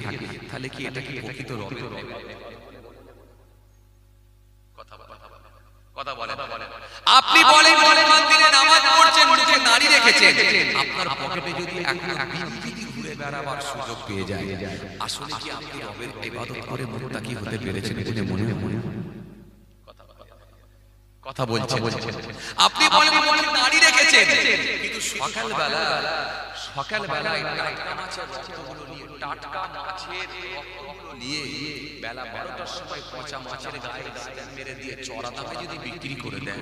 তাহলে কি এটা কি প্রকৃত রবের ইবাদত? কথা বলেন। আপনি বলেন মন্দিরে নামাজ পড়ছেন, মুখে দাড়ি রেখেছেন, আপনার পকেটে যদি একটা বিড়ি ঘুরে বেড়াবার সুযোগ পেয়ে যায়, আসলে কি আপনি রবের ইবাদত করে মুত্তাকি হতে পেরেছেন বলে মনে হয়? কথা বলছেন। আপনি বলেন মুখে দাড়ি রেখেছেন, কিন্তু সকালবেলা টাটকা মাছের রক্তগুলো নিয়ে, টাটকা মাছের রক্তগুলো নিয়ে বেলা 12টার সময় পচা মাছের গায়ে মেরে দিয়ে চড়া দামে যদি বিক্রি করে দেন,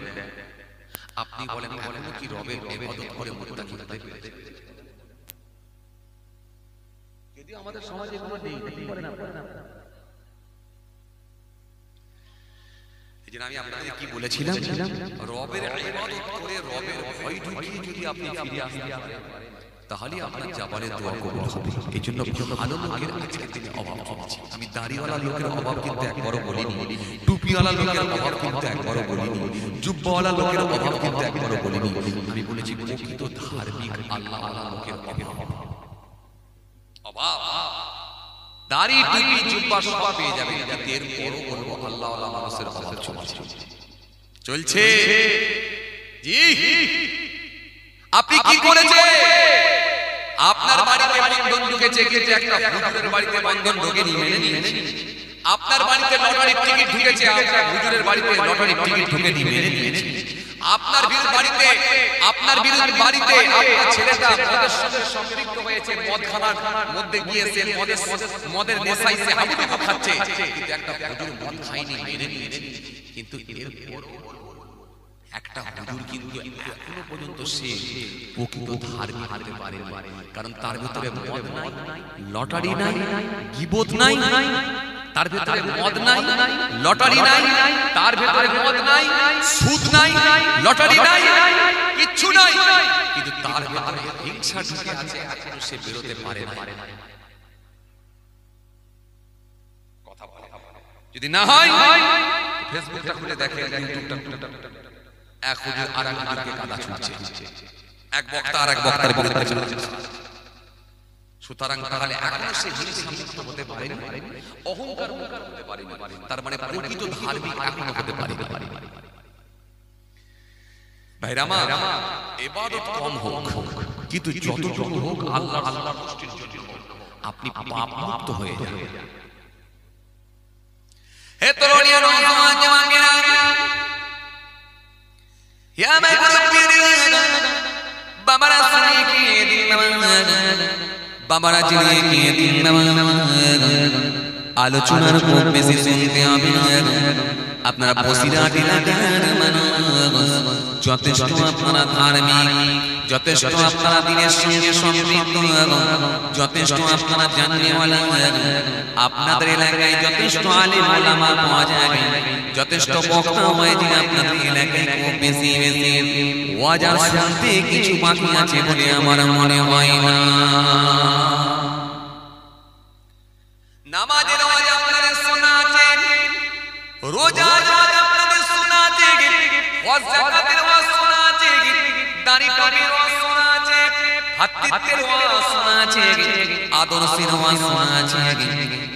আপনি বলেন এখনো কি রবের ইবাদত করে মুত্তাকি হতে পেরেছেন? যদি আমাদের সমাজে এগুলো নেই, আমি আপনাদের কি বলেছিলাম, রবের ইবাদত করে রবের ভয় ঢুকিয়ে যদি আপনি ফিরে আসতে পারেন, তাহলে আপনার জাবারের দোয়া কবুল হবে। এই জন্য ভালো লোকের আজকে দিনে অভাব হচ্ছে। আমি দাড়িওয়ালা লোকের অভাব কিন্তু একবারও বলিনি, টুপিওয়ালা লোকের অভাব কিন্তু একবারও বলিনি, জুব্বাওয়ালা লোকের অভাব কিন্তু একবারও বলিনি। আমি বলেছি প্রকৃত ধার্মিক আল্লাহওয়ালা লোকের অভাব। দাড়ি টুপি জুব্বা সব পেয়ে যাবে, কিন্তু এরপরও বলবো আল্লাহওয়ালা মানুষের অভাব চলছে। জি, আপনি কি করেছেন? আপনার বাড়িতে বন্ধন ঢুকেছে, কিন্তু একটা হুজুরের বাড়িতে বন্ধন ঢোকেনি, মেনে নিয়েছেন। আপনার বাড়িতে লটারির টিকিট ঢুকেছে, আপনার হুজুরের বাড়িতে লটারির টিকিট ঢুকেনি, মেনে নিয়েছেন। আপনার বাড়িতে আপনার ছেলেটা মদের সাথে সম্পৃক্ত হয়েছে, মদখানার মধ্যে গিয়েছে, মদের নেশায় সে হাবুডুবু খাচ্ছে, কিন্তু একটা হুজুর মদ খায়নি, মেনে নিয়েছেন। কিন্তু এরপরও একটা হুজুর কিন্তু এখনো পর্যন্ত সে প্রকৃত ধার্মিক হতে পারেনি, কারণ তার ভিতরে মদ নাই, লটারি নাই, গীবত নাই, তার ভিতরে মদ নাই, লটারি নাই, তার ভিতরে মদ নাই, সুদ নাই, লটারি নাই, কিচ্ছু নাই, কিন্তু তার ভিতরে হিংসা ঢুকে আছে, এখনো সে বেরোতে পারে না। কথা বলে যদি না হয় ফেসবুকটা খুলে দেখেন, ইউটিউবটা, এক হুজুর আর এক হুজুরকে কাদা ছুঁড়ছে, এক বক্তা আর এক বক্তার বিরুদ্ধে চলছে। সুতরাং তাহলে এখনো সে হিংসা মুক্ত হতে পারেনি, অহংকার মুক্ত হতে পারেনি, তার মানে প্রকৃত ধার্মিক এখনো হতে পারেনি। ভাইরা আমার, ইবাদত কম হোক, কিন্তু যতটুকু হোক আল্লাহর সন্তুষ্টির জন্য আপনি পাপ মুক্ত হয়ে যান। হে তরুণীরা, নওজোয়ান জওয়ানেরা, ইয়া মাগরুবিরা, বাবারা শুনিয়ে কে দিন বাবারা জিনিয়ে কে দিন আলোচনার খুব বেশি শুনতে হবে। আপনারা বসিরহাট এলাকার মানুষ, যথেষ্ট আপনারা ধার্মিক, যথেষ্ট আপনারা দিনের সঙ্গে সম্পৃক্ত, যথেষ্ট আপনারা জাননেওয়ালা, আপনাদের এলাকায় যথেষ্ট আলেম ওলামা পাওয়া যায়, যথেষ্ট বক্তা হয়েছে আপনাদের এলাকায় খুব বেশি বেশি, ওয়াজ শুনতে কিছু বাকি আছে বলে আমার মনে হয় না। নামাজের ওয়াজ আপনাদের শোনা আছে, রোজার ওয়াজ আপনাদের শোনা আছে, ওয়াজ যাকাতের ওয়াজ শোনা আছে, দাড়ি টুপির ওয়াজ শোনা আছে, হাদিসের ওয়াজ শোনা আছে, আদর্শের ওয়াজ শোনা আছে,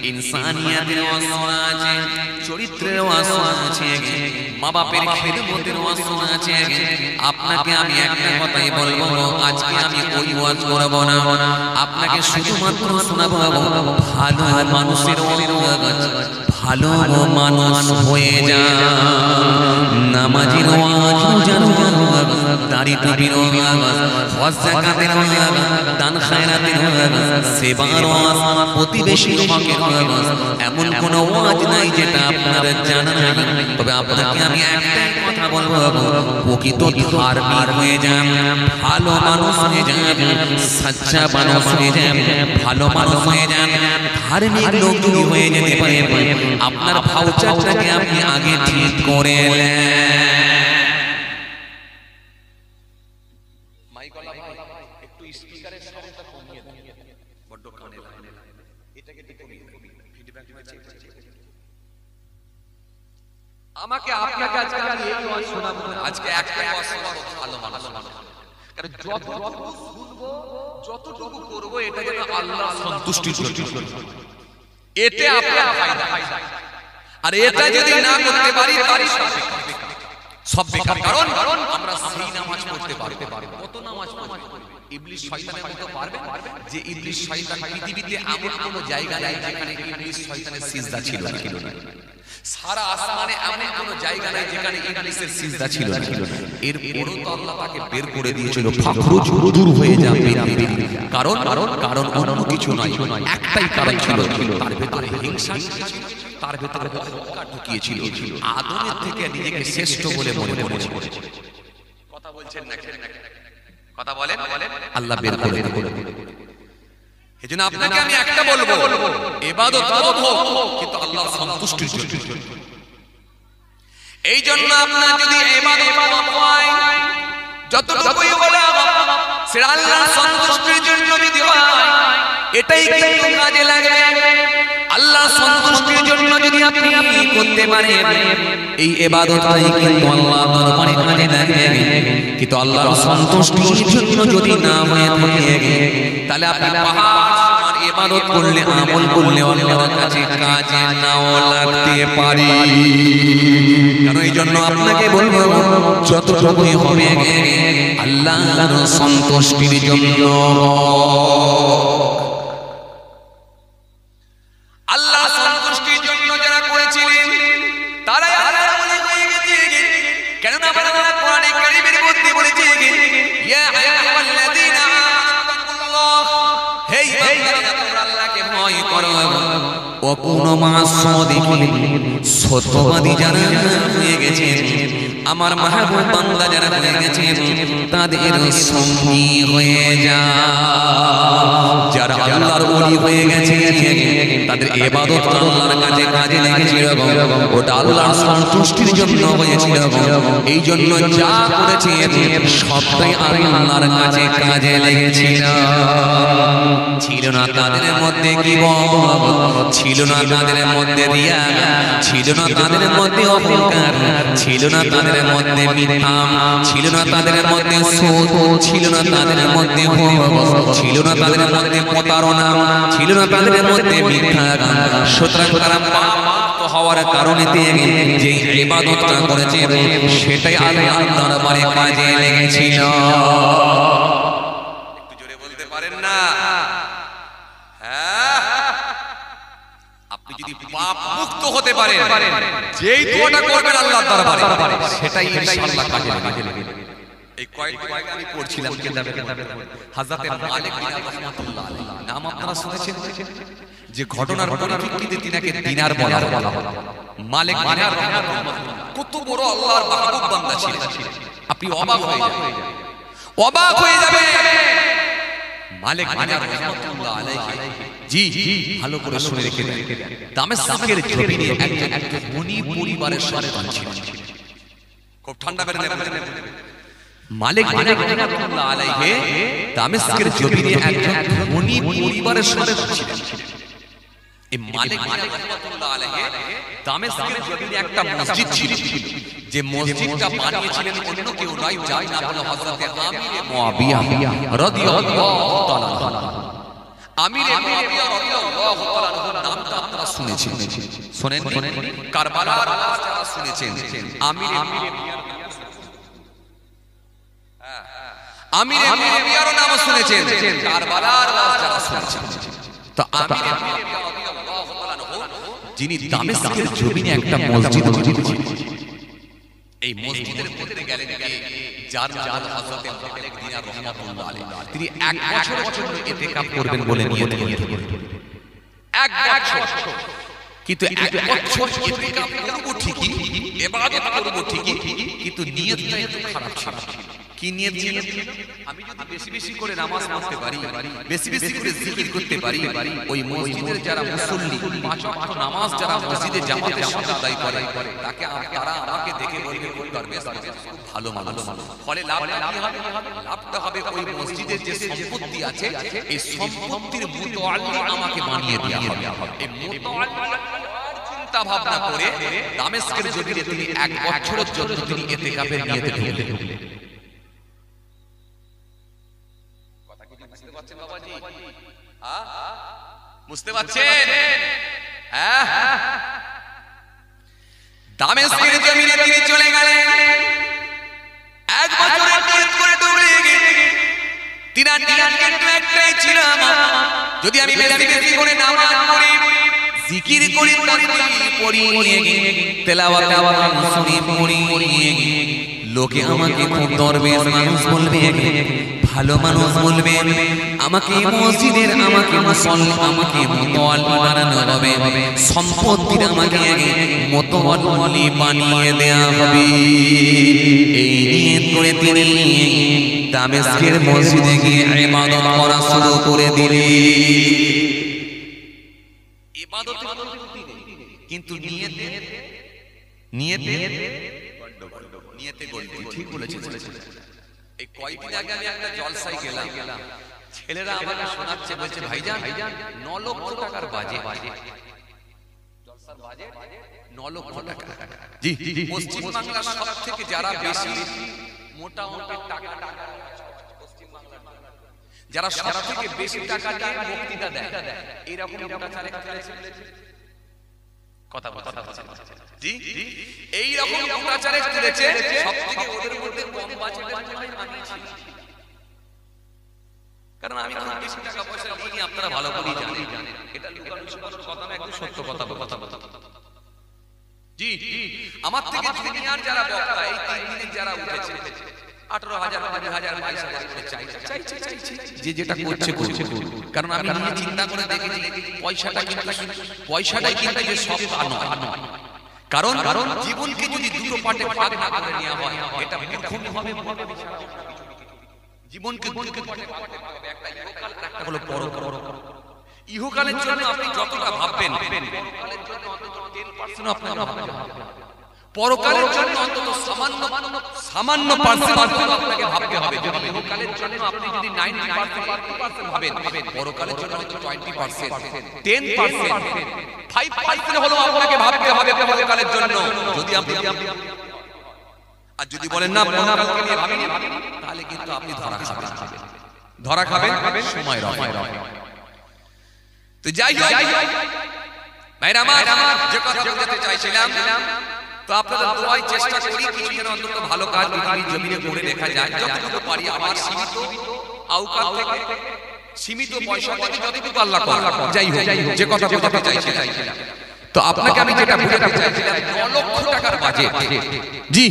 ইনসানিয়াতের ওয়াজ শোনা আছে, চরিত্রের ওয়াজ শোনা আছে, মা বাপের খেদমতের ওয়াজ শোনা আছে। আপনাকে আমি একটা কথাই বলবো, আজকে আমি ওই ওয়াজ করব না, আপনাকে শুধুমাত্র শোনাবো ভালো মানুষের ওয়াজ, ভালো মানুষ হয়ে যান, নামাজি নওয়াজ জানো, দাড়ি টুপির হজ যাকাতের দান খায়রাতের সেবার প্রতিবেশী হকের এমন কোন ওয়াজ নাই যেটা আপনার জানা নাই। তবে আপনাকে আমি একটাই কথা বলবো, প্রকৃত ধার্মিক হয়ে যান, ভালো মানুষ হয়ে যান, সচ্চা মানুষ হয়ে যান, ভালো মানুষ হয়ে যান। ধার্মিক লোক যদি হয়ে যেতে পারে, আপনার ভাউচারটাকে আপনি আগে ঠিক করে আমাকে আপনাকে আজকে আমি এই ওয়াজ শোনাবো, আজকে একটা ওয়াজ শোনাবো ভালো মানুষ। কারণ যতটুকু শুনবো, যতটুকু করব, এটা যেন আল্লাহর সন্তুষ্টির জন্য, এতে আপনার ফায়দা। আর এটা যদি না করতে পারি তারই সব বেকার। কারণ আমরা সেই নামাজ পড়তে পারবো, কত নামাজ পড়বো, ইবলিস শয়তানের মতো পারবে যে ইবলিস শয়তান পৃথিবীতে এমন কোনো জায়গা নাই যেখানে ইবলিস শয়তানের সিজদা ছিল না। সারা আসমানে এমন কোনো জায়গা নাই যেখানে ইবলিসের সিজদা ছিল না। এরপরও তো আল্লাহ তাকে বের করে দিয়েছিল, ফাখরুজ দূর হয়ে যাবে। কারণ কারণ অন্য কিছু নয়, একটাই কারণ ছিল, তার ভেতরে হিংসা ছিল, তার ভেতরে অহংকার ঢুকিয়েছিল। আদমের থেকে নিজেকে শ্রেষ্ঠ বলে মনে করেছে। কথা বলছেন না? কথা বলেন, আল্লাহ বের করে দিল। এজন্য আপনাকে আমি একটা বলবো, ইবাদত করব কিন্তু আল্লাহর সন্তুষ্টির জন্য। এই জন্য আপনার যদি ইবাদত হয়, যতটুকুই বলা সেটা আল্লাহর সন্তুষ্টির জন্য যদি হয়, এটাই কিন্তু কাজে লাগবে। আল্লাহ সন্তুষ্টির জন্য যদি আপনি করতে পারেন, এই ইবাদতটাই কিন্তু আল্লাহর দরবারে কাজে লাগবে। কিন্তু আল্লাহর সন্তুষ্টির জন্য যদি না হয়ে থাকে, তাহলে আপনি পাহাড় ইবাদত করলে, আমল করলে আল্লাহর কাছে কাজে নাও লাগতে পারে। কারণ এই জন্য আপনাকে বলবো, যতটুকুই হবে আল্লাহর সন্তুষ্টির জন্য। আল্লাহ সন্তুষ্টির জন্য যারা করেছিলেন তারাই আল্লাহর ওলি হয়ে গেছে। কেননা আল্লাহ কোরআনে কারীমের মধ্যে বলেছে, ইয়া আইয়ুহাল্লাযীনা আমানুল্লাহ, হে ঈমানদাররা তোমরা আল্লাহকে ভয় করো, ওয়া কুনু মা'আস সাদিকিন, সত্যবাদী যারা হয়ে গেছেন, আমার মাহবুব বান্দা যারা হয়ে গেছেন, তাদের সঙ্গী হয়ে যাও। যারা আল্লাহর ওলি হয়ে গেছে, তাদের ইবাদত আল্লাহর কাছে কাজে লেগেছিল, ওটা আল্লাহর সন্তুষ্টির জন্য হয়েছিল। এই জন্য যা করেছে সবটাই আল্লাহর কাছে কাজে লেগেছিল। ছিল না তাদের মধ্যে গীবত, ছিল না তাদের মধ্যে রিয়া, ছিল না তাদের মধ্যে অহংকার, ছিল না তাদের মধ্যে মিথ্যা, ছিল না তাদের মধ্যে সুদ, ছিল না তাদের মধ্যে ভোগ, ছিল না তাদের মধ্যে প্রতারণা, ছিল না তাদের মধ্যে মিথ্যা। সুতরাং তারা পাপ হওয়ার কারণে যে ইবাদতটা করেছে সেটাই আল্লাহর দরবারে কাজে লেগেছিল। একটু জোরে বলতে পারেন না? আপনি যদি পাপ মুক্ত হতে পারেন, যেই দোয়াটা করবেন আল্লাহর দরবারে, সেটাই ইনশাআল্লাহ কাজে লাগবে। এই কয়েকটা আমি পড়ছিলাম কিতাবে, হযরত মালিক বিন রাহমাতুল্লাহ আলাইহি নাম আপনারা শুনেছেন, যে ঘটনার পরিপ্রেক্ষিতে তিনাকে দিনার বলা হয়। মালিক বিন রাহমাতুল্লাহ কত বড় আল্লাহর মাহবুব বান্দা ছিলেন, আপনি অবাক হয়ে যাবেন, অবাক হয়ে যাবেন। মালিক বিন রাহমাতুল্লাহ আলাইহি, জি ভালো করে শুনে রেখে দেন, দামেস্কের জমিনে একজন ধনী পরিবারের সন্তান ছিলেন। খুব ঠান্ডা করে নেবেন। মালিক বিন রাহমাতুল্লাহ আলাইহি দামেস্কের জমিনে একজন ধনী পরিবারের সন্তান ছিলেন। এই মালিক বিন রাহমাতুল্লাহ আলাইহি দামেস্কের জমিনে একটা মসজিদ ছিল, যে মসজিদটা বানিয়েছিলেন অন্য কেউ নয়, যার নাম হলো হযরত আমির মুয়াবিয়া রাদিয়াল্লাহু তাআলা। আমির মুয়াবিয়া রাদিয়াল্লাহু তাআলা নামটা আপনারা শুনেছেন, শুনেন? কারবালার ওয়াজ যারা শুনেছেন, আমির মুয়াবিয়ার নাম শুনেছেন, কারবালার ওয়াজ যারা শুনেছেন। তো আমির মুয়াবিয়া রাদিয়াল্লাহু তাআলা যিনি দামেস্কের জমিনে একটা মসজিদ বানিয়েছেন। এই মসজিদের মধ্যে গেলেন যার নাম হযরত মালিক দিনার রাহমাতুল্লাহ আলাইহি, তিনি এক বছরের জন্য ইতিকাফ করবেন বলে নিয়ত করেছেন। এক বছর, কিন্তু এক বছর ইতিকাফ করব ঠিকই, ইবাদত করব ঠিকই, কিন্তু নিয়তটা একটু খারাপ ছিল। কি নিয়ত ছিল? আমি যদি বেশি বেশি করে নামাজ পড়তে পারি, বেশি বেশি করে জিকির করতে পারি, ওই মসজিদের যারা মুসল্লি পাঁচ ওয়াক্ত নামাজ যারা মসজিদে জামাতের সাথে আদায় করে, তাকে তারা আমাকে দেখে বলবে খুব ভালো মানুষ। ফলে লাভটা কি হবে? লাভটা হবে ওই মসজিদের যে সম্পত্তি আছে, এই সম্পত্তির মুতাআল্লি আমাকে বানিয়ে দেওয়া হবে। এই মুতাআল্লি চিন্তা ভাবনা করে দামেস্কের জমিনে তিনি এক বছরের জন্য তিনি ইতিকাফের নিয়তে ঢুকলেন। বুঝতে পারছেন? দামেস্কের জমিনে তিনি চলে গেলেন, এক বছরের নিয়ত করে ডুবে গেলেন। তিনার নিয়ত কিন্তু একটাই ছিল, যদি আমি বেশি বেশি করে নামাজ পড়ি, জিকির করি, তাসবিহ পড়ি, তেলাওয়াত পড়ি, লোকে আমাকে খুব দরবেশ মানুষ বলবে, ভালো মানুষ বলবে, আমাকে মসজিদের, আমাকে মুসল্লি, আমাকে মুতাওয়াল্লি বানানো হবে, সম্পত্তির আমাকে মুতাওয়াল্লি বানিয়ে দেয়া হবে। এই নিয়ত করে তিনি দামেস্কের মসজিদে গিয়ে ইবাদত করা শুরু করে দিলেন। ইবাদত কিন্তু নিয়তে গন্ডগোল। ঠিক বলেছেন। এই কয়েকদিন আগে আমি একটা জলসায় গেলাম, ছেলেরা আমাকে শোনাচ্ছে, বলছে ভাইজান 9 লক্ষ টাকার বাজেট, জলসার বাজেট 9 লক্ষ টাকা। জি, পশ্চিম বাংলার সবথেকে যারা বেশি মোটা মোটা টাকা, পশ্চিম বাংলার যারা সবথেকে বেশি টাকা দিয়ে বক্তৃতা দেয়, এরকম মোটা চালেক চলেছে কথা বলছে। জি, এই রকম মোটা চালেক চলেছে, সবথেকে ওদের মধ্যে কম বাজেটের আমি ছিল। কারণ আমি খুব বেশি টাকা পয়সা নিইনি, আপনারা ভালো করেই জানেন। এটা লুকানোর কথা না, একদম সত্য কথা কথা। জি, আমার থেকে জুনিয়র যারা বক্তা, এই 3 দিনে যারা উঠেছে, 18,000, 20,000, 22,000 করে চাইছে, যে যেটা করছে। কারণ আমি নিজে চিন্তা করে দেখেছি, পয়সাটাই কিন্তু যে সব নয়। কারণ জীবনকে যদি দুটো পার্টে ভাগ না করে নেওয়া হয়, এটা মূর্খমি হবে। জীবনকে দুটো পার্টে ভাগ করতে হবে, একটা ইহকাল আর একটা হলো পরকাল। ইহকালের জন্য আপনি যতটা ভাববেন, পরকালের জন্য অন্তত 10% আপনার ভাবতে হবে। পরকালের জন্য অন্তত সামান্য পার্সেন্ট আপনাকে ভাবতে হবে। যদি ইহকালের জন্য আপনি যদি 90% ভাবেন, পরকালের জন্য 20%, 10%, 5% হলো আপনাকে ভাবতে হবে পরকালের জন্য। যদি আপনি আর যদি বলেন না পরকালকে নিয়ে ভাবিনি, তাহলে কিন্তু আপনি ধরা খাবেন সময়ের অভাবে। তো যাই হোক ভাইরা আমার, যে কথা বলতে চাইছিলাম, তো আপনারা দোয়ায় চেষ্টা করি কিছু যেন অন্তত ভালো কাজ পৃথিবীর জমিনে করে দেখা যায়, যতটুকু পারি। আমার সীমিত আওকাত থেকে, সীমিত পয়সা থেকে যতটুকু আল্লাহ করে। যাই হোক, যে কথা বলতে চাইছিলাম, তো আপনাকে আমি যেটা বোঝাতে চাইছিলাম, 9 লক্ষ টাকার বাজেট। জি,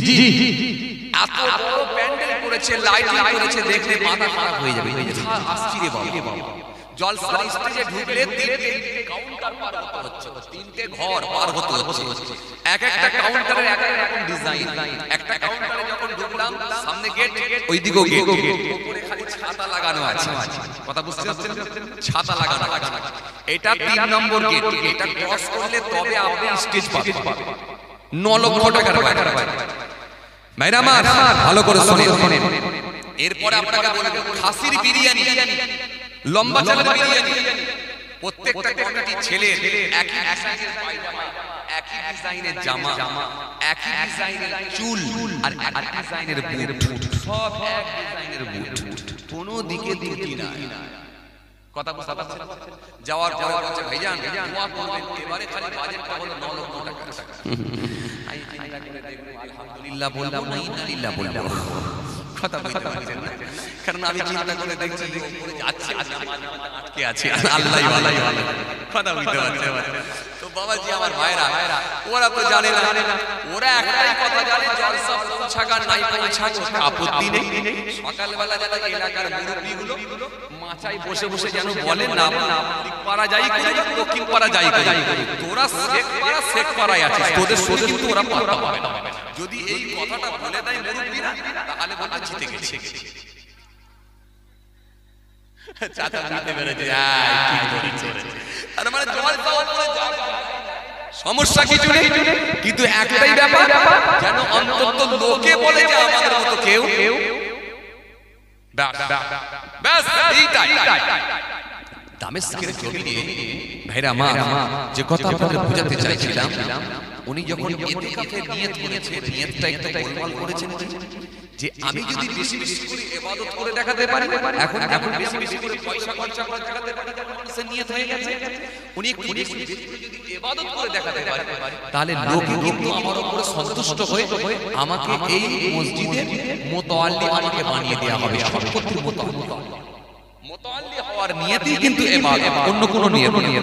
এত বড় প্যান্ডেল করেছে, লাইটিং করেছে, দেখলে মাথা খারাপ হয়ে যাবে। আসছি রে বাবা, জলসার স্টেজে ঢুকলে 3টে কাউন্টার পার হতে হচ্ছে, 3টে ঘর পার হতে হচ্ছে। এক একটা কাউন্টারের এক এক রকম ডিজাইন। একটা কাউন্টারে যখন ঢুকলাম, সামনে গেট, ওইদিকেও গেট, উপরে খালি ছাতা লাগানো আছে। কথা বুঝতে পারছেন? ছাতা লাগানো আছে। এটা 3 নম্বর গেট। এটা ক্রস করলে তবে আপনি স্টেজ পাবেন। 9 লক্ষ টাকার বাজার। ভাইরা আমার, ভালো করে শুনেন। এরপর আপনাকে বলবো, খাসির বিরিয়ানি, লম্বা চালের বিরিয়ানি, প্রত্যেকটা কমিটি ছেলে একই ডিজাইনের পায়জামা, একই ডিজাইনের জামা, একই ডিজাইনের চুল আর একই ডিজাইনের বুট, সব এক ডিজাইনের বুট, কোনো দিকে ত্রুটি নাই। কথা বুঝতে পারছেন? যাওয়ার পরে বলছে ভাইজান দোয়া করবেন, এবারে খালি বাজেটটা হলো 9 লক্ষ টাকা। আমি চিন্তা করে দেখব, আলহামদুলিল্লাহ বলবো না ইন্নালিল্লাহ বলবো। কথা বুঝতে পারছেন না? কারণ আমি চিন্তা করে দেখছি উপরে যাচ্ছে, আটকে আছে, আল্লাহই ভালো। কথা বুঝতে পারছেন? তো বাবাজি আমার ভাইরা, ওরা তো জানে না, ওরা একটাই কথা জানে, জলসা পৌঁছাগার নাই পৌঁছাচ্ছে আপত্তি নেই। সকালবেলা যারা এলাকার মুরব্বিগুলো মাচায় বসে বসে যেন বলে না পারা যাই করি, দক্ষিণ পারা যাই করি, তোরা শেখ পাড়ায় আছিস, তোদের সোজা কিন্তু ওরা পাত্তা পাবে না। যদি এই কথাটা বলে দেয় মুরব্বিরা, তাহলে বলে জিতে গেছে। চাচা জিতে পেরেছে, ঠিক ধরেছে। তার মানে জলসা উপরে যায়, সমস্যা কিছু নেই, কিন্তু একটাই ব্যাপার, যেন অন্তত লোকে বলে যে আমাদের মতো কেউ ব্যাস এইটাই। দামেস্কের জমিনে ভাইরা আমার যে কথা আপনাদের বোঝাতে চাইছিলাম, উনি যখন ইতিকাফের নিয়ত করেছে, নিয়তটা একটু গোলমাল করেছেন যে আমি যদি বেশি বেশি করে ইবাদত করে দেখাতে পারি, এখন বেশি বেশি করে পয়সা খরচা করে দেখাতে পারি, মানুষের নিয়ত হয়ে গেছে। উনি একটু বেশি বেশি যদি ইবাদত করে দেখাতে পারি, তাহলে লোকে কিন্তু আমার উপরে সন্তুষ্ট হয়ে আমাকে এই মসজিদের মুতাআল্লি আমাকে বানিয়ে দেওয়া হবে, সম্পত্তির মুতাআল্লি। মুতাআল্লি হওয়ার নিয়তই কিন্তু ইবাদত, অন্য কোনো নিয়ত নেই।